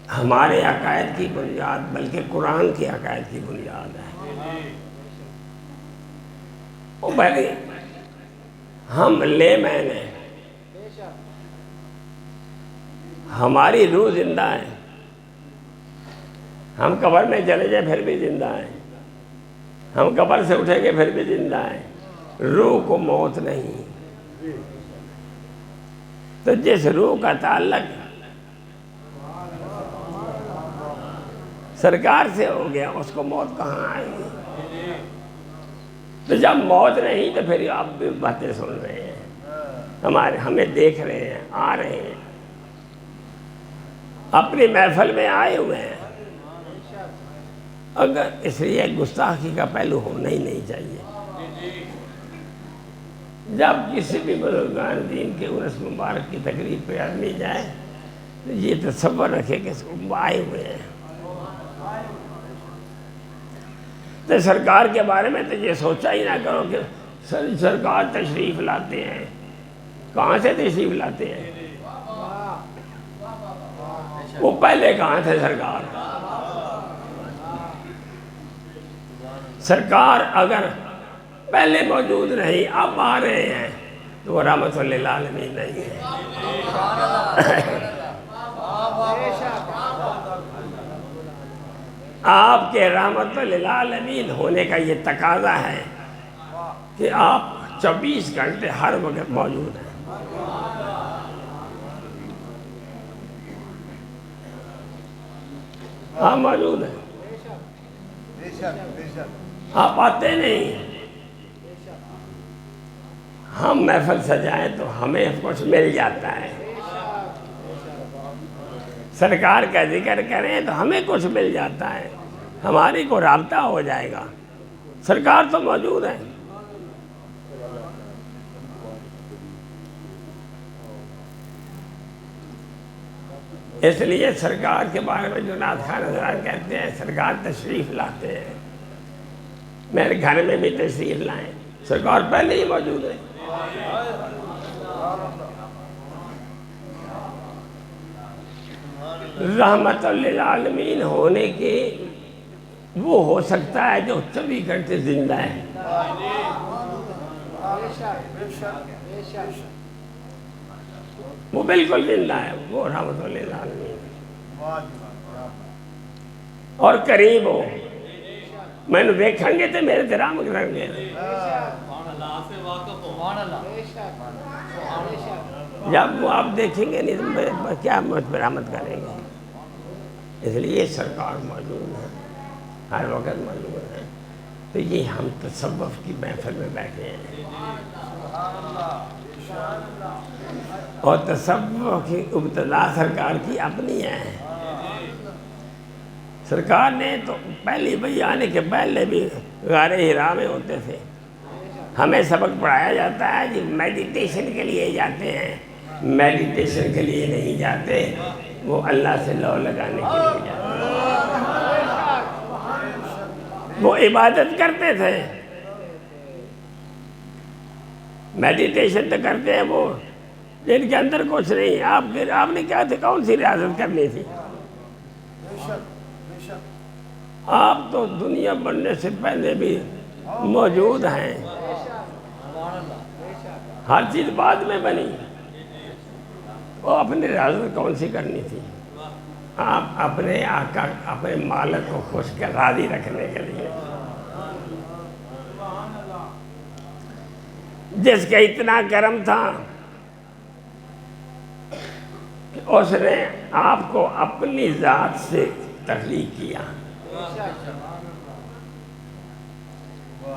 ہمارے عقائد کی بنیاد بلکہ قرآن کی عقائد کی بنیاد ہے۔ وہ بھائی ہم لے میں نے، ہماری روح زندہ ہے، ہم قبر میں چلے جائیں پھر بھی زندہ ہیں، ہم قبر سے اٹھیں گے پھر بھی زندہ ہیں، روح کو موت نہیں۔ تو جس روح کا تعلق سرکار سے ہو گیا، اس کو موت کہاں آئے گی؟ تو جب موت نہیں تو پھر آپ بھی باتیں سن رہے ہیں، ہمیں دیکھ رہے ہیں، آ رہے ہیں، اپنی محفل میں آئے ہوئے ہیں، اگر اس لیے گستاخی کا پہلو ہونا ہی نہیں چاہیے۔ جب کسی بھی بزرگان دین کے عرس مبارک کی تقریب پہ آدمی جائے تو یہ تصور رکھے کہ وہ آئے ہوئے ہیں۔ تو سرکار کے بارے میں تو یہ سوچا ہی نہ کرو کہ سرکار تشریف لاتے ہیں، کہاں سے تشریف لاتے ہیں؟ وہ پہلے کہاں تھے سرکار؟ سرکار اگر پہلے موجود نہیں، اب آ رہے ہیں، تو وہ رحمت للعالمین نہیں ہے۔ آپ کے رحمت للعالمین ہونے کا یہ تقاضا ہے کہ آپ 24 گھنٹے ہر وقت موجود ہیں۔ آپ موجود ہیں، آپ آتے نہیں. ہم محفل سجائیں تو ہمیں کچھ مل جاتا ہے. سرکار کا ذکر کریں تو ہمیں کچھ مل جاتا ہے. ہماری کو رابطہ ہو جائے گا. سرکار تو موجود ہے. اس لیے سرکار کے بارے میں جو نعت خواں حضرات کہتے ہیں سرکار تشریف لاتے ہیں. میرے گھر میں بھی تشریف لائیں. سرکار پہلے ہی موجود ہے. رحمت للعالمین ہونے کے وہ ہو سکتا ہے جو 24 گھنٹے زندہ ہے. وہ بالکل زندہ ہے. وہ رحمت للعالمین اور قریب ہو. میں نے دیکھیں گے تو میرے درام کریں گے. جب وہ آپ دیکھیں گے نہیں تو کیا مجھ پر رحمت کریں گے. اس لیے سرکار موجود ہے. ہر وقت موجود ہے. تو یہ ہم تصوف کی محفل میں بیٹھے ہیں اور تصوف کی ابتدا سرکار کی اپنی ہے. سرکار نے تو پہلی بھئی آنے کے پہلے بھی غار حرا میں ہوتے تھے. ہمیں سبق پڑھایا جاتا ہے جی میڈیٹیشن کے لیے جاتے ہیں. میڈیٹیشن کے لیے نہیں جاتے. وہ اللہ سے لو لگانے کے لیے جاتے ہیں. وہ عبادت کرتے تھے. میڈیٹیشن تو کرتے ہیں وہ جن کے اندر کچھ نہیں. آپ نے کیا تھے کون سی ریاضت کرنی تھی؟ آپ تو دنیا بننے سے پہلے بھی موجود ہیں. ہر چیز بعد میں بنی. وہ اپنی ریاضت کون سی کرنی تھی؟ آپ اپنے آقا اپنے مالک کو خوش کر راضی رکھنے کے لیے. جس کا اتنا کرم تھا کہ اس نے آپ کو اپنی ذات سے تخلیق کیا.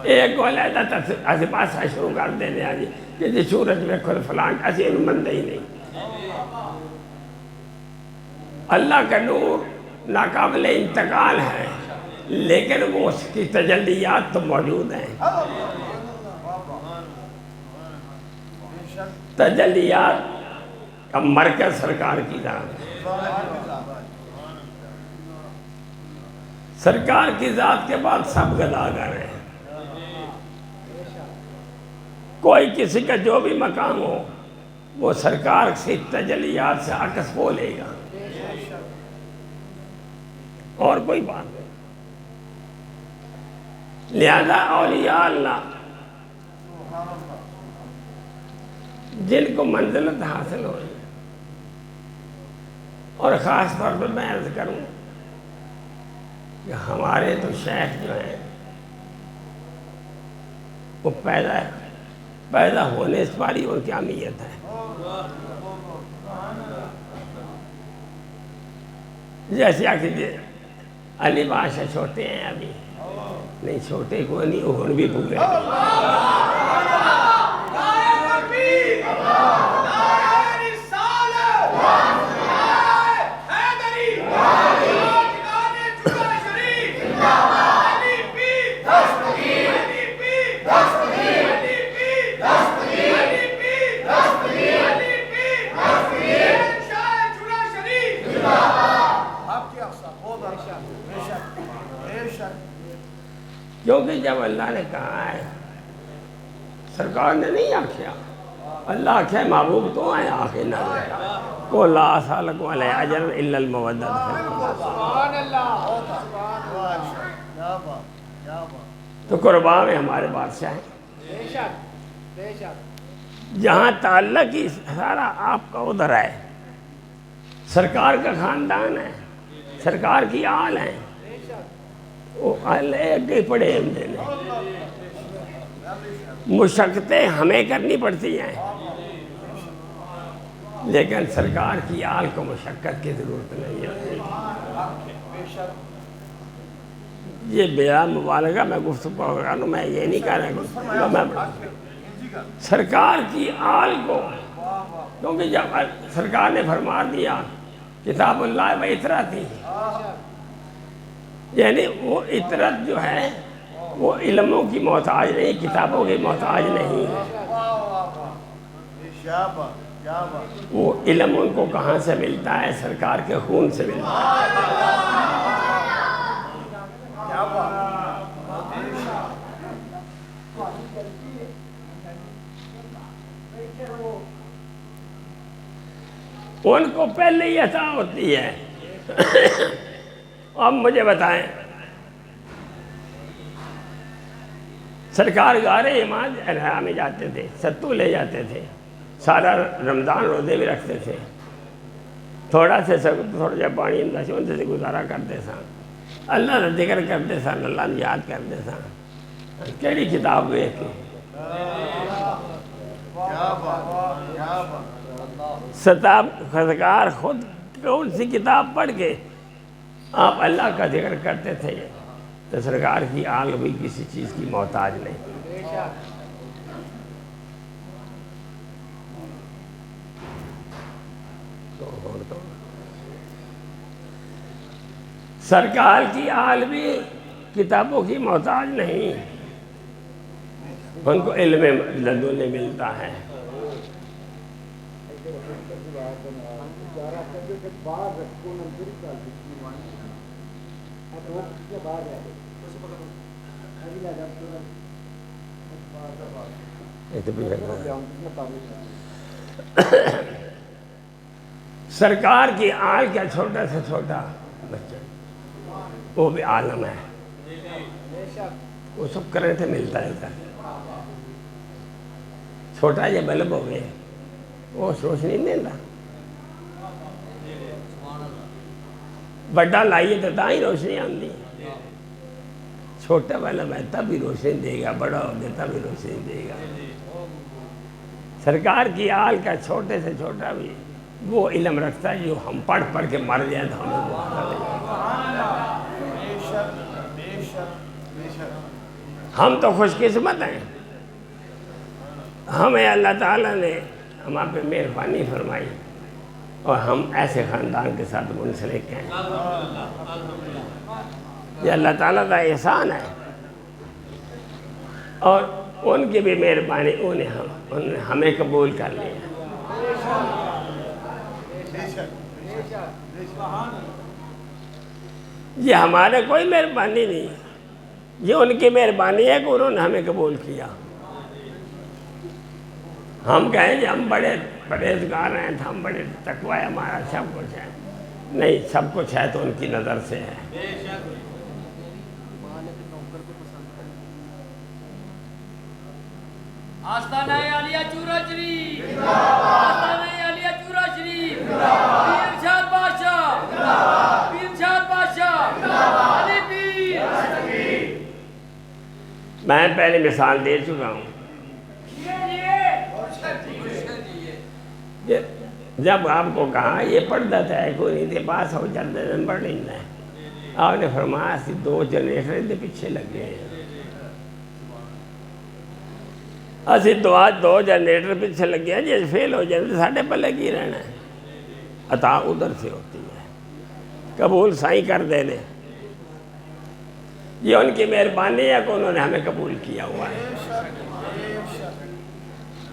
ایک کو علیحدہ ایسے پاس شروع کر دینے آجی کہ جی سورج میں خود فلان ایسی ان مندہ ہی نہیں. اللہ کا نور ناقابل انتقال ہے لیکن وہ اس کی تجلیات تو موجود ہیں. تجلیات کا مرکز سرکار کی ذات ہے. سرکار کی ذات کے بعد سب گداگر ہیں. کوئی کسی کا جو بھی مقام ہو وہ سرکار سے تجلیات سے عکس بولے گا اور کوئی بات نہیں. لہذا اولیاء اللہ جن کو منزلت حاصل ہوئی اور خاص طور پر میں عرض کروں کہ ہمارے تو شیخ جو ہیں وہ پیدا ہونے سے پاری ان کی اہمیت ہے. جیسے آخر علی بادشاہ چھوٹے ہیں ابھی نہیں. چھوٹے کو نہیں وہ بھی بھولے. کیونکہ جب اللہ نے کہا ہے سرکار نے نہیں آکھیا. اللہ آکھیا محبوب تو آئے آخر نہ رہا کو لا سالکم علیہ اجر الا المودت. تو قربان میں ہمارے بادشاہ ہیں. جہاں تعلق ہی سارا آپ کا ادھر ہے. سرکار کا خاندان ہے. سرکار کی آل ہیں. وہ آگے پڑے ہم مشقتیں ہمیں کرنی پڑتی ہیں لیکن سرکار کی آل کو مشقت کی ضرورت نہیں ہے. یہ بلا مبالغہ میں گفتگو کر رہا ہوں، میں یہ نہیں کہہ رہا کہ میں سرکار کی آل کو، کیونکہ جب سرکار نے فرما دیا کتاب اللہ و اطرتی، یعنی وہ اطرت جو ہے وہ علموں کی محتاج نہیں، کتابوں کی محتاج نہیں ہے۔ وہ علم ان کو کہاں سے ملتا ہے؟ سرکار کے خون سے ملتا ہے۔ ان کو پہلے ہی عطا ہوتی ہے۔ اب مجھے بتائیں، سرکار غار امام الحرا میں جاتے تھے، ستو لے جاتے تھے، سارا رمضان روزے بھی رکھتے تھے، تھوڑا جا پانی اندر سے ان سے گزارا کرتے سن، اللہ کا ذکر کرتے سن، اللہ نے یاد کرتے سن۔ کیڑی کتاب دیکھ کے سرکار خود کون سی کتاب پڑھ کے آپ اللہ کا ذکر کرتے تھے؟ تو سرکار کی آل بھی کسی چیز کی محتاج نہیں۔ سرکار کی آل بھی کتابوں کی محتاج نہیں، ان کو علم لدنی ملتا ہے۔ سرکار کی آل کا چھوٹا سے چھوٹا بچہ وہ بھی عالم ہے، وہ سب کرنے سے ملتا ہے۔ چھوٹا یہ بلب ہو گئے وہ روشنی نہیں دیتا، بڑا لائیے تو تاں ہی روشنی آتی، چھوٹا بلب ہے تب بھی روشنی دے گا، بڑا ہو گیا تب بھی روشنی دے گا۔ سرکار کی آل کا چھوٹے سے چھوٹا بھی وہ علم رکھتا ہے جو ہم پڑھ پڑھ کے مر جائیں تو ہمیں وہ ہم تو خوش قسمت ہیں، ہمیں اللہ تعالیٰ نے ہمارے پہ مہربانی فرمائی اور ہم ایسے خاندان کے ساتھ منسلک ہیں۔ یہ اللہ تعالیٰ کا احسان ہے اور ان کی بھی مہربانی، انہوں نے ہمیں قبول کر لیا۔ یہ ہمارے کوئی مہربانی نہیں، یہ ان کی مہربانی ہے کہ انہوں نے ہمیں قبول کیا۔ ہم کہیں کہ ہم بڑے پرہیزگار ہیں، ہم بڑے تقوی ہے، ہمارا سب کچھ ہے، نہیں، سب کچھ ہے تو ان کی نظر سے ہے۔ آستانہ عالیہ چورا شریف، آستانہ عالیہ چورا شریف، پیر ارشاد بادشاہ، پیر ارشاد بادشاہ، علی پیر۔ میں پہلے مثال دے چکا ہوں، جب آپ کو کہا یہ پڑھتا تھا کوئی نہیں تھے پاس ہو جاتا پڑھ لینا ہے، آپ نے فرمایا سی 2 جنریشن دے پیچھے لگے ہیں، اسی دو جنریٹر پیچھے لگے ہیں، جیسے فیل ہو جائے تو ساڑھے پلے کی رہنا ہے۔ عطا ادھر سے ہوتی ہے، قبول سائیں کر دینے، یہ ان کی مہربانی ہے کہ انہوں نے ہمیں قبول کیا ہوا ہے۔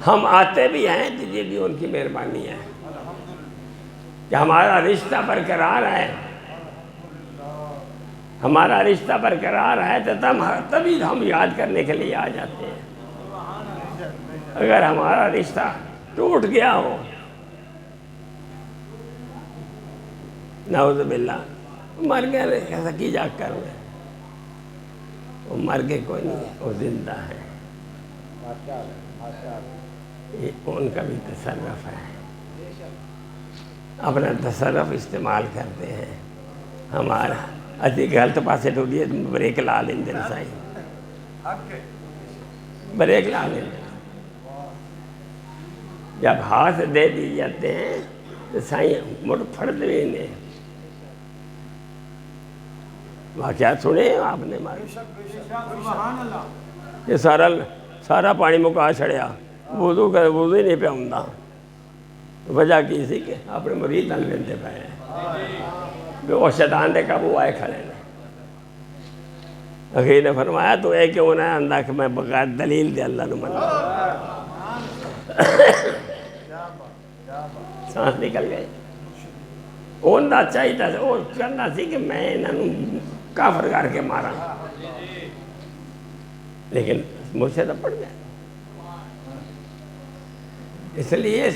ہم آتے بھی ہیں تو یہ بھی ان کی مہربانی ہے کہ ہمارا رشتہ برقرار ہے، ہمارا رشتہ برقرار ہے تو تبھی ہم یاد کرنے کے لیے آ جاتے ہیں۔ اگر ہمارا رشتہ ٹوٹ گیا ہو، نعوذ باللہ، مر گیا ایسا کی جا کر میں، وہ مر گئے کوئی نہیں، وہ زندہ ہے، یہ ان کا بھی تصرف ہے، اپنا تصرف استعمال کرتے ہیں۔ ہمارا ادھی غلط پاسے ٹوٹی ہے بریک لا لیں دن سائیں، بریک لا لیں، جب ہاتھ دے دی جاتے ہیں تو سائیں مڑ پھڑ دے انہیں، واقعات سنے ہیں آپ نے ہمارے؟ سبحان اللہ یہ سارا پانی مکا چھڑیا، وضو ہی نہیں پیا ہوں، وجہ کی سی کہ اپنے مرید نال لیندے پے ہیں، وہ شیطان دے قابو آئے کھڑے نے۔ اخیر نے فرمایا تو اے کیوں نہ اندہ کہ میں بغیر دلیل دے اللہ نو منا، سانس نکل گئے۔ اندہ چاہیے وہ کرنا سی کہ میں انہوں کافر کر کے مارا، لیکن مجھ سے تو پڑ گیا۔ اس لیے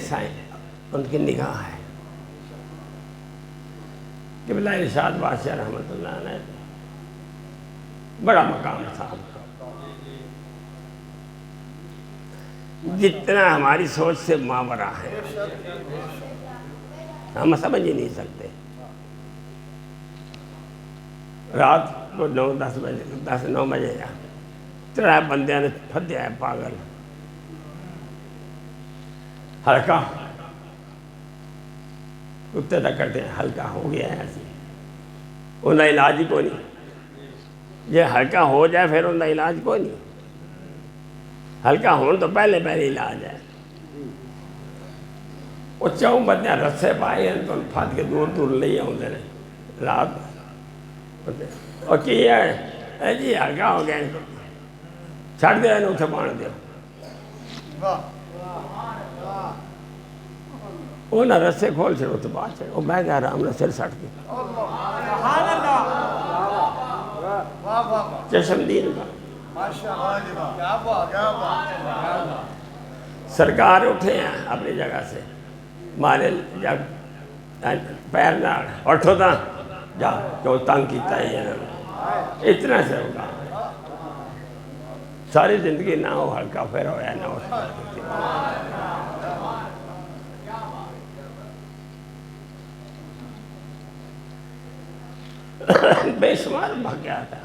ان کی نگاہ ہے۔ قبلہ ارشاد بادشاہ رحمۃ اللہ علیہ بڑا مقام تھا، جتنا ہماری سوچ سے ماورا ہے ہم سمجھ ہی نہیں سکتے۔ رات کو 9 بجے ترے بندے نے پھدیا ہے پاگل، ہلکا کتے تک کٹے ہلکا ہو گیا ہے ایسی، انہیں علاج ہی کوئی نہیں۔ یہ ہلکا ہو جائے پھر انہیں علاج کوئی نہیں، ہلکا ہون تو پہلے علاج ہے۔ وہ 4 بندے رسے پائے ہیں تو پھد کے دور لے آتے ہیں رات، اور کی ہے جی ہلکا ہو گیا چھڑ دیا اتنے پان دو، وہ نہ رسے کھول چھڑو تو بات چھڑو، وہ بہ گیا آرام نہ سر سٹ کے چشم دین کا سرکار اٹھے ہیں اپنی جگہ سے، مارے جب پیر نہ اٹھو تھا جا جو تنگ کیتا ہے اتنا سے ہوگا، ساری زندگی نہ ہو ہلکا پھر ہویا نہ ہو۔ بے شمار واقعات ہیں،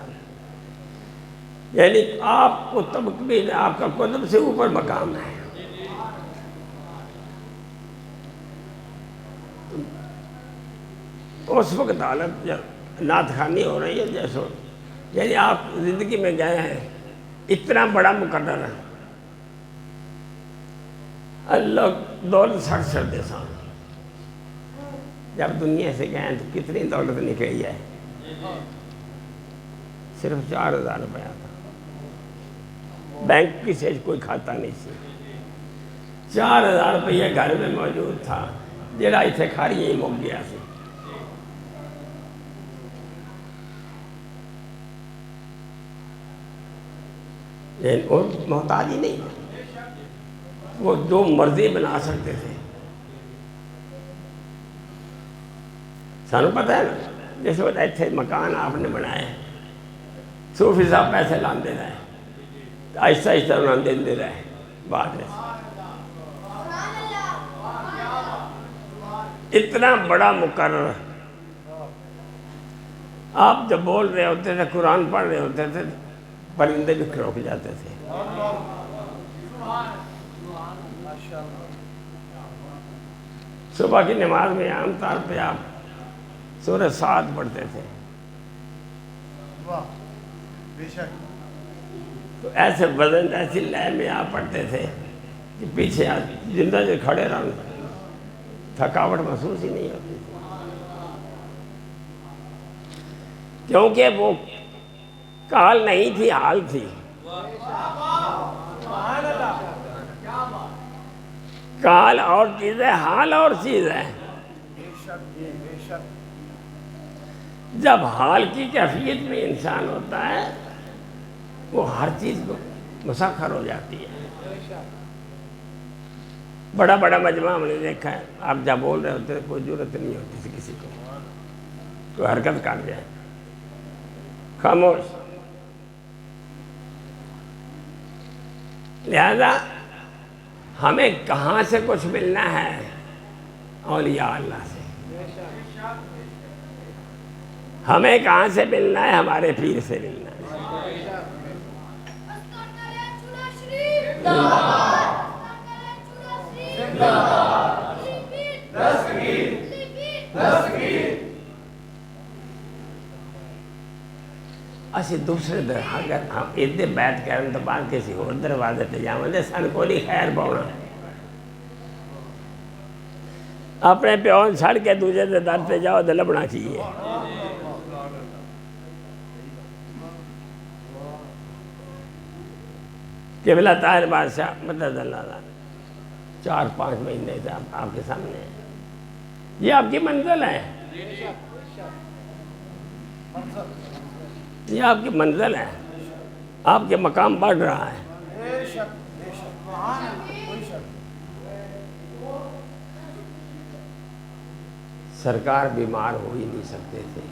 یعنی آپ کو تبقی آپ کا قدم سے اوپر مقام ہے۔ اس وقت حالت جب نعت خوانی ہو رہی ہے جیسے، یعنی آپ زندگی میں گئے ہیں اتنا بڑا مقرر ہے، اللہ دولت 60 دے سان، جب دنیا سے گئے تو کتنی دولت نکلی ہے، صرف 4000 روپیہ تھا، بینک کی سے کوئی کھاتا نہیں سی، 4000 روپیہ گھر میں موجود تھا، جڑا اتنے کھاری ہی مک گیا سی۔ لیکن وہ محتاج ہی نہیں، وہ جو مرضی بنا سکتے تھے۔ سانو پتہ ہے نا جس وقت ایتھے مکان آپ نے بنائے صوفی صاحب پیسے لاندے رہے، آہستہ آہستہ انہوں نے دے رہے بعد میں، اتنا بڑا مقرر۔ آپ جب بول رہے ہوتے تھے قرآن پڑھ رہے ہوتے تھے پرندے بھی کھڑک جاتے تھے۔ صبح کی نماز میں عام طور پہ آپ سورہ سعد پڑھتے تھے، تو ایسے وزن ایسی لے میں آپ پڑھتے تھے کہ پیچھے زندہ جو کھڑے رہو تھکاوٹ محسوس ہی نہیں ہوتی تھی، کیونکہ وہ کال نہیں تھی، حال تھی۔ کال اور چیز ہے، حال اور چیز ہے۔ جب حال کی کیفیت میں انسان ہوتا ہے وہ ہر چیز کو مسخر ہو جاتی ہے۔ بڑا بڑا مجمع ہم نے دیکھا ہے، آپ جب بول رہے ہوتے کوئی ضرورت نہیں ہوتی تھی کسی کو، کوئی حرکت کر جائے خاموش۔ لہذا ہمیں کہاں سے کچھ ملنا ہے؟ اولیاء اللہ سے۔ ہمیں کہاں سے ملنا ہے؟ ہمارے پیر سے ملنا ہے۔ اسی دوسرے در اگر ہم ادھر بیٹھ کر تو بعد کسی اور دروازے تے جاویں سن کو نہیں خیر پاؤنا اپنے پیون چھڑ کے دوسرے دے در تے جاؤ تے لبنا چاہیے قبلہ طاہر بادشاہ مدد اللہ تعالیٰ 4-5 مہینے سے آپ کے سامنے ہے یہ آپ کی منزل ہے یہ آپ کی منزل ہے آپ کے مقام بڑھ رہا ہے سرکار بیمار ہو ہی نہیں سکتے تھے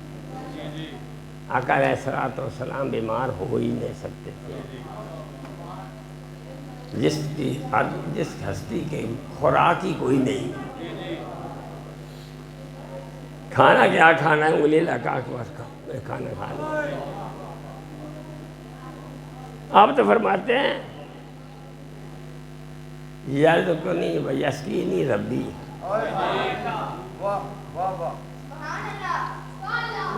آقا علیہ الصلوۃ والسلام بیمار ہو ہی نہیں سکتے تھے جس ہستی کے خوراک ہی کوئی نہیں کھانا کیا کھانا ہے انگلی لگا کے بس کھانا کھانا آپ تو فرماتے ہیں یرزقنی و یسقینی ربی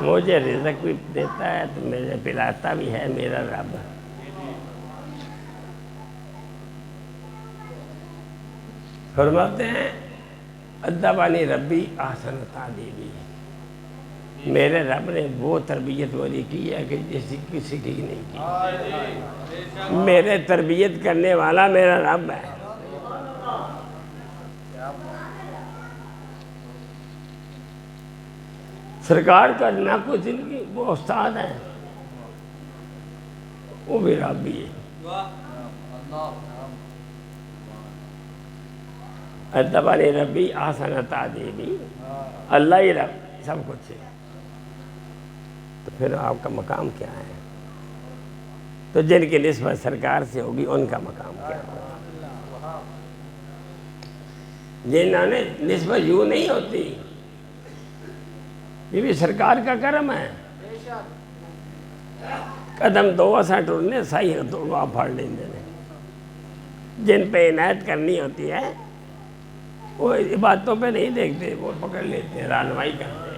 مجھے رزق بھی دیتا ہے تو مجھے پلاتا بھی ہے میرا رب فرماتے ہیں ادبانی ربی احسن تعلیمی میرے رب نے وہ تربیت والی کی ہے کہ جیسی کسی کی نہیں کی میرے تربیت کرنے والا میرا رب ہے سرکار کا نہ کوئی زندگی وہ استاد ہے وہ بھی رب بھی ہے ادبانی ربی احسن تعلیمی اللہ ہی رب سب کچھ ہے تو پھر آپ کا مقام کیا ہے تو جن کی نسبت سرکار سے ہوگی ان کا مقام کیا ہوگا جنہوں نے نسبت یوں نہیں ہوتی یہ بھی سرکار کا کرم ہے قدم دو اساں ٹرنے صحیح تو آپ پھاڑ لیں دے جن پہ عنایت کرنی ہوتی ہے وہ باتوں پہ نہیں دیکھتے وہ پکڑ لیتے ہیں رہنمائی کرتے ہیں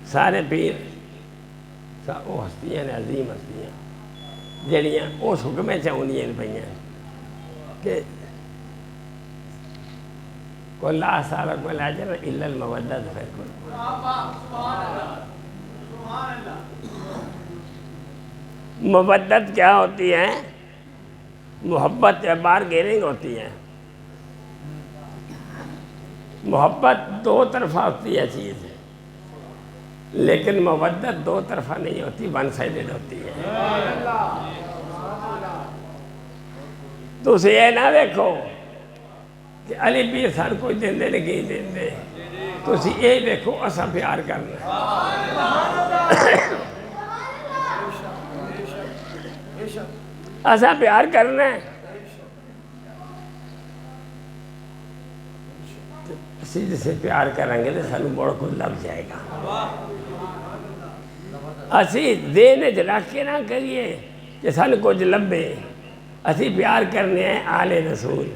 سارے پیر وہ ہستیاں نے عظیم ہستیاں جڑیاں اس حکم چاہیے پہ کہ کوئی لا سارا کوئی لاجر الا المودت ہے مودت کیا ہوتی ہے محبت بار گیرنگ ہوتی ہے محبت دو طرفہ ہوتی ہے چیز لیکن مودت دو طرفہ نہیں ہوتی ون سائیڈڈ ہوتی ہے تو اسے یہ نہ دیکھو کہ علی پیر سر کوئی دین دے نہیں دین دے تو اسے یہ دیکھو اسا پیار کرنا اسا پیار کرنا ہے اسی جسے پیار کریں گے تو سانو بڑھ کو لگ جائے گا اسی دین رکھ کے نہ کریے کہ سانو کچھ لبے اسی پیار کرنے ہیں آل رسول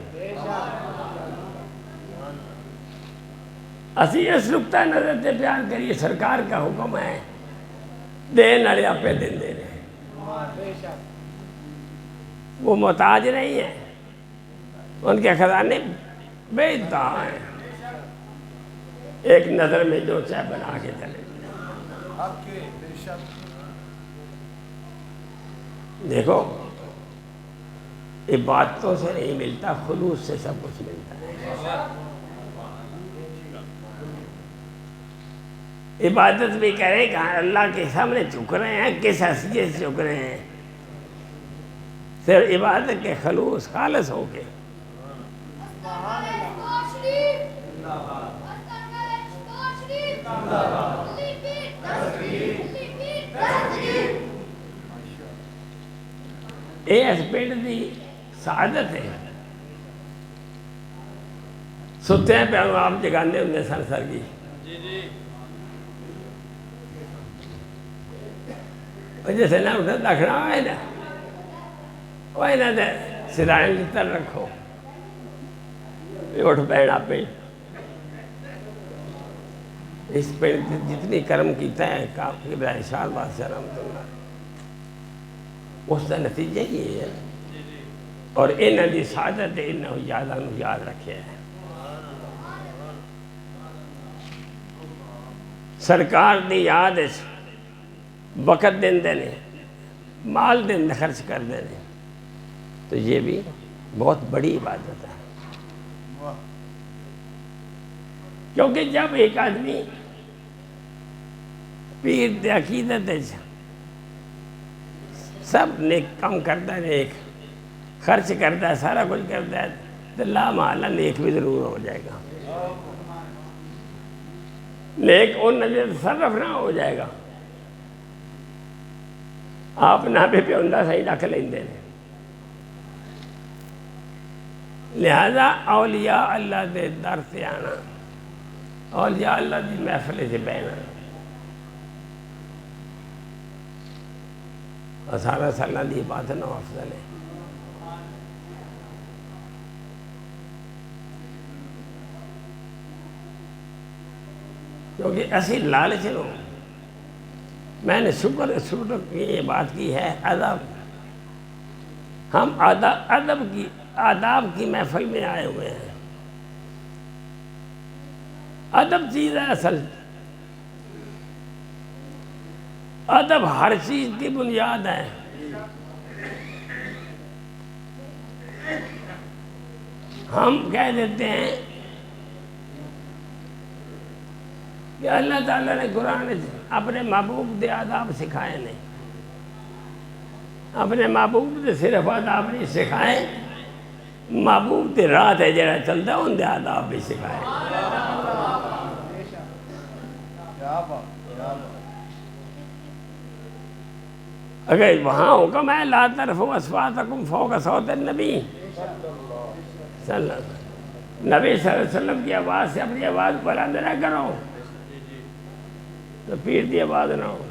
اسی اس نقطہ نظر سے پیار کریے سرکار کا حکم ہے دین والے آپ پہ دین دے رہے وہ محتاج نہیں ہے ان کے خزانے بے انتہا ہیں ایک نظر میں جو چاہے بنا کے چلے دیکھو عبادتوں سے نہیں ملتا خلوص سے سب کچھ ملتا ہے عبادت بھی کریں کہ اللہ کے سامنے جھک رہے ہیں کس حیثیت سے جھک رہے ہیں صرف عبادت کے خلوص خالص ہو کے یہ اس پیڑ دی سعادت ہے ستے ہیں پہ آپ جگانے انہیں سر سر کی جیسے نہ اٹھا دکھنا ہوئے نا وہی نہ دے سرائن لتر رکھو اٹھ بیڑا پہ اس پہ جتنی کرم کیتا ہے قبلہ ارشاد بادشاہ رحمۃ اللہ اس کا نتیجہ یہ ہے اور انہاں دی سعادت انہاں یاد رکھے ہے سرکار دی یاد وقت دیندے نے مال دیندے خرچ کر دینے تو یہ بھی بہت بڑی عبادت ہے کیونکہ جب ایک آدمی پیر دی عقیدت سب نیک کام کرتا ہے نیک خرچ کرتا ہے سارا کچھ کرتا ہے تو لا محالہ نیک بھی ضرور ہو جائے گا نیک اور نظر تصرف نہ ہو جائے گا آپ نہ بھی پیوندہ صحیح رکھ لیندے نے لہذا اولیاء اللہ دے در سے آنا اولیاء اللہ دی محفل سے بہنا اور سارا سالہ دی بات نو افضل ہے کیونکہ ایسی لالچ لو میں نے شکر کی یہ بات کی ہے ادب ہم آداب کی محفل میں آئے ہوئے ہیں ادب چیز ہے اصل ادب ہر چیز کی بنیاد ہے ہم کہہ دیتے ہیں کہ اللہ تعالیٰ نے قرآن اپنے محبوب دے آداب سکھائے نہیں اپنے محبوب دے صرف آداب نہیں سکھائے محبوب دے رات ہے جڑا چلتا ان دے آداب بھی سکھائے اگر وہاں حکم ہے لا ترفعوا اصواتکم فوق صوت النبی صلی اللہ علیہ وسلم نبی صلی اللہ علیہ وسلم کی آواز سے اپنی آواز بلند نہ کرو تو پیر دی آواز نہ ہو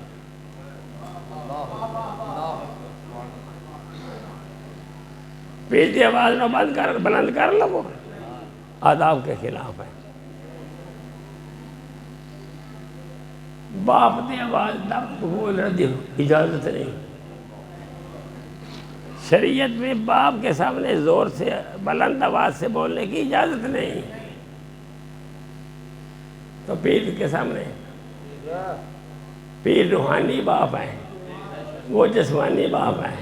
پیر دی آواز نہ بلند کر لو آداب کے خلاف ہے باپ دی آواز دب بول رہی اجازت نہیں شریعت میں باپ کے سامنے زور سے بلند آواز سے بولنے کی اجازت نہیں تو پیر کے سامنے پیر روحانی باپ ہے وہ جسمانی باپ ہے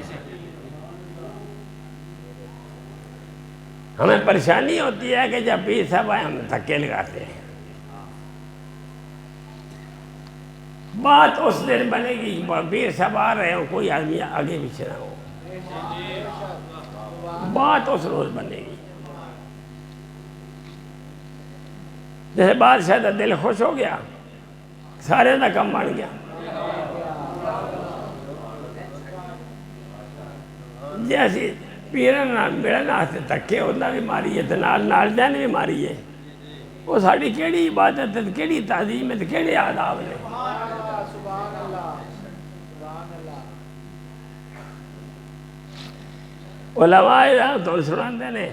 ہمیں پریشانی ہوتی ہے کہ جب پیر صاحب آئے ہم دھکے لگاتے ہیں بات اس دن بنے گی پیر صاحب آ رہے ہوں کوئی آدمی آگے پیچھے نہ ہو بات اس روز بنے گی جیسے بادشاہ کا دل خوش ہو گیا سارے کا کم بن گیا جیسے پیرن ملن واسطے دھکے انہاں بھی ماری ہے نال دین بھی ماری ہے وہ ساری کیڑی عبادت ہے کیڑی تعظیم ہے کیڑے آداب نے علماء تو سناندے نے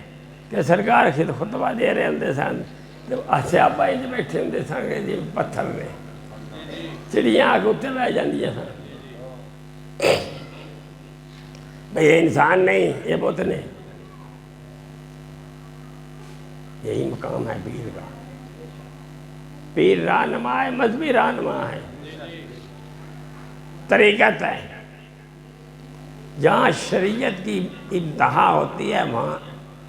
کہ سرکار خطبہ دے رہے ہوں سن تو سیابا ہی بیٹھے ہوں سن جی پتھر نے چڑیاں آ کے اتنے بہ جاندیاں سن بھئی یہ انسان نہیں یہ بت نے یہی مقام ہے پیر کا پیر رہنما ہے مذہبی رہنما ہے طریقت ہے جہاں شریعت کی انتہا ہوتی ہے وہاں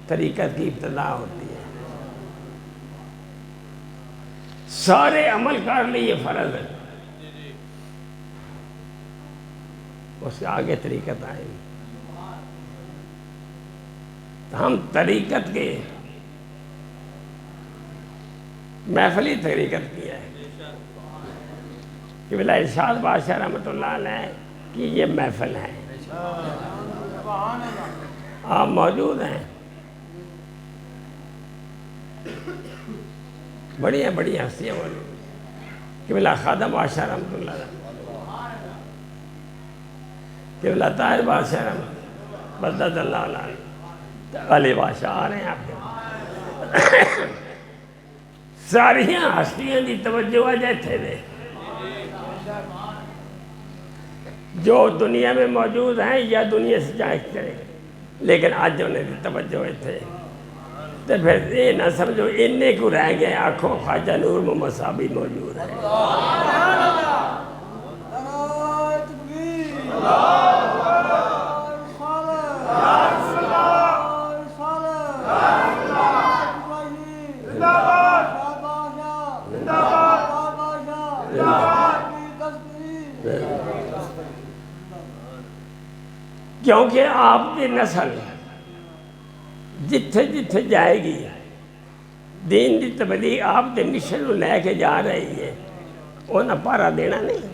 طریقت کی ابتدا ہوتی ہے سارے عمل کر لیے فرض ہے اس کے آگے طریقت آئے گی ہم طریقت کے محفلی طریقت کی ہے کہ بلا ارشاد بادشاہ رحمۃ اللہ علیہ کی یہ محفل ہے آپ موجود ہیں بڑی ہستیاں موجود کہ بلا خادم بادشاہ رحمۃ اللہ علیہ کہ بلا طاہر بادشاہ رحمۃ بدت اللہ علیہ علی بادشاہ آ رہے ہیں آپ کے ساریاں ہستیاں دی توجہ آ جاتے دے جو دنیا میں موجود ہیں یا دنیا سے جائے کرے، لیکن آج انہیں دی توجہ تھے تو پھر یہ نہ سمجھو انہیں کو رہ گئے آنکھوں خواجہ نور محمد صاحب ہی موجود ہے۔ کیونکہ آپ کی نسل جتھے جتھے جائے گی دین دی تبلیغ آپ کے مشن کو لے کے جا رہی ہے، انہیں پارا دینا نہیں،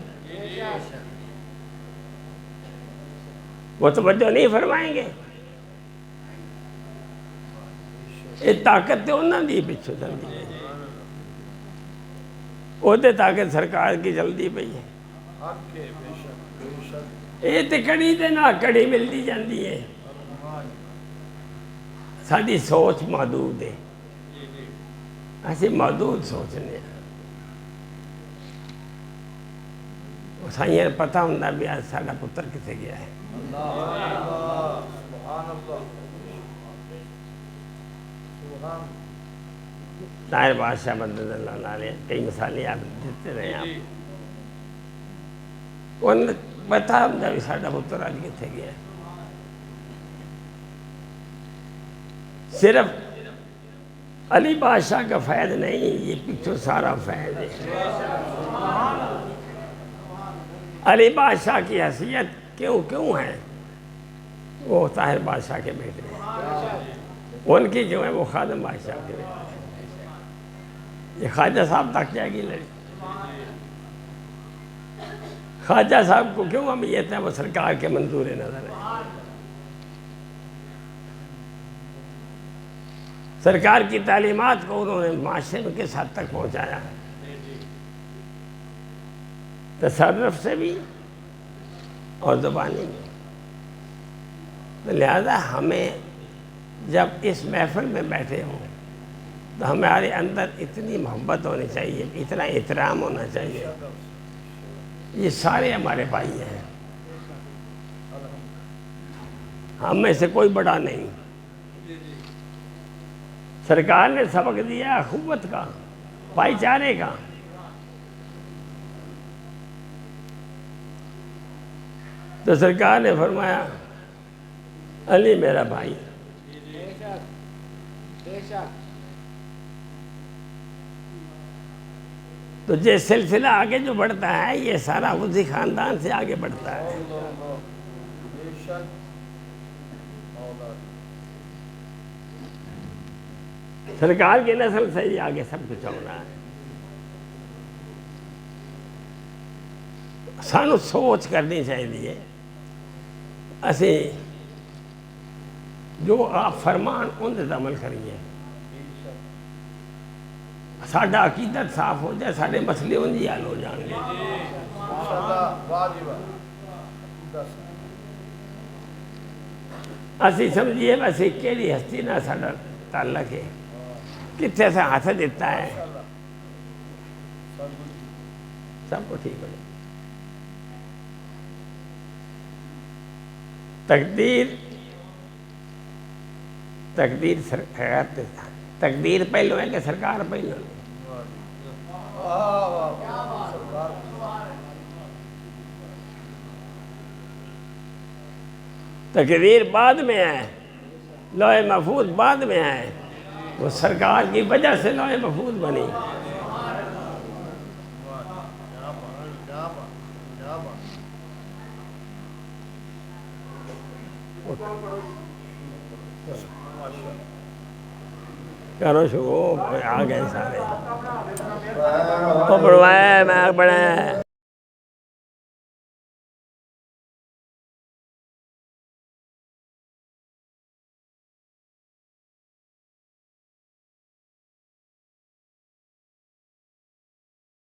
وہ توجہ نہیں فرمائیں گے۔ یہ طاقت تو انہوں نے پچھو چلتی ہے، وہ طاقت سرکار کی چلتی پئی ہے۔ یہ تو کڑی دے نہ کڑی ملتی جاتی ہے، ساری سوچ محدود ہے، ایسے محدود سوچنے سائیں پتہ ہوتا بھی آج ساڑھا پتر کتے گیا ہے۔ طاہر بادشاہ مدد اللہ علیہ کئی مثالیں آپ دیتے رہے آپ انہیں پتہ ہوتا بھی ساڑھا پتر آج کتے گیا ہے۔ صرف علی بادشاہ کا فیض نہیں، یہ پیچھو سارا فیض ہے۔ علی بادشاہ کی حیثیت کیوں ہے؟ وہ طاہر بادشاہ کے بیٹے ہیں، ان کی جو ہے وہ خادم بادشاہ کے بیٹے ہیں۔ یہ خواجہ صاحب تک جائے گی لڑی۔ خواجہ صاحب کو کیوں اہمیت ہے؟ وہ سرکار کے منظور نظر ہے، سرکار کی تعلیمات کو انہوں نے معاشرے میں کس حد تک پہنچایا ہے، تصرف سے بھی اور زبانی میں۔ تو لہذا ہمیں جب اس محفل میں بیٹھے ہوں تو ہمارے اندر اتنی محبت ہونی چاہیے، اتنا احترام ہونا چاہیے، یہ سارے ہمارے بھائی ہیں، ہم میں سے کوئی بڑا نہیں۔ سرکار نے سبق دیا اخوت کا، بھائی چارے کا۔ تو سرکار نے فرمایا علی میرا بھائی، تو یہ سلسلہ آگے جو بڑھتا ہے یہ سارا اسی خاندان سے آگے بڑھتا ہے۔ سرکار کی نسل سے ہی آگے سب کچھ ہونا ہے۔ سانو سوچ کرنی چاہیے، اسی جو آپ فرمان ان سے عمل کریے، ساڈا عقیدت صاف ہو جائے، سارے مسئلے ان جی حل ہو جان گے۔ اسی سمجھیے ویسے کیڑی ہستی نہ ساڈا تعلق ہے، کتنے سے ہاتھ دیتا ہے، سب کو ٹھیک ہو جائے۔ تقدیر پہلو ہے کہ سرکار پہلو ہے؟ تقدیر بعد میں ہے، لوح محفوظ بعد میں ہے، وہ سرکار کی وجہ سے لوح محفوظ بنی۔ کرو شو آ گئے سارے، پڑھوائے میں پڑھے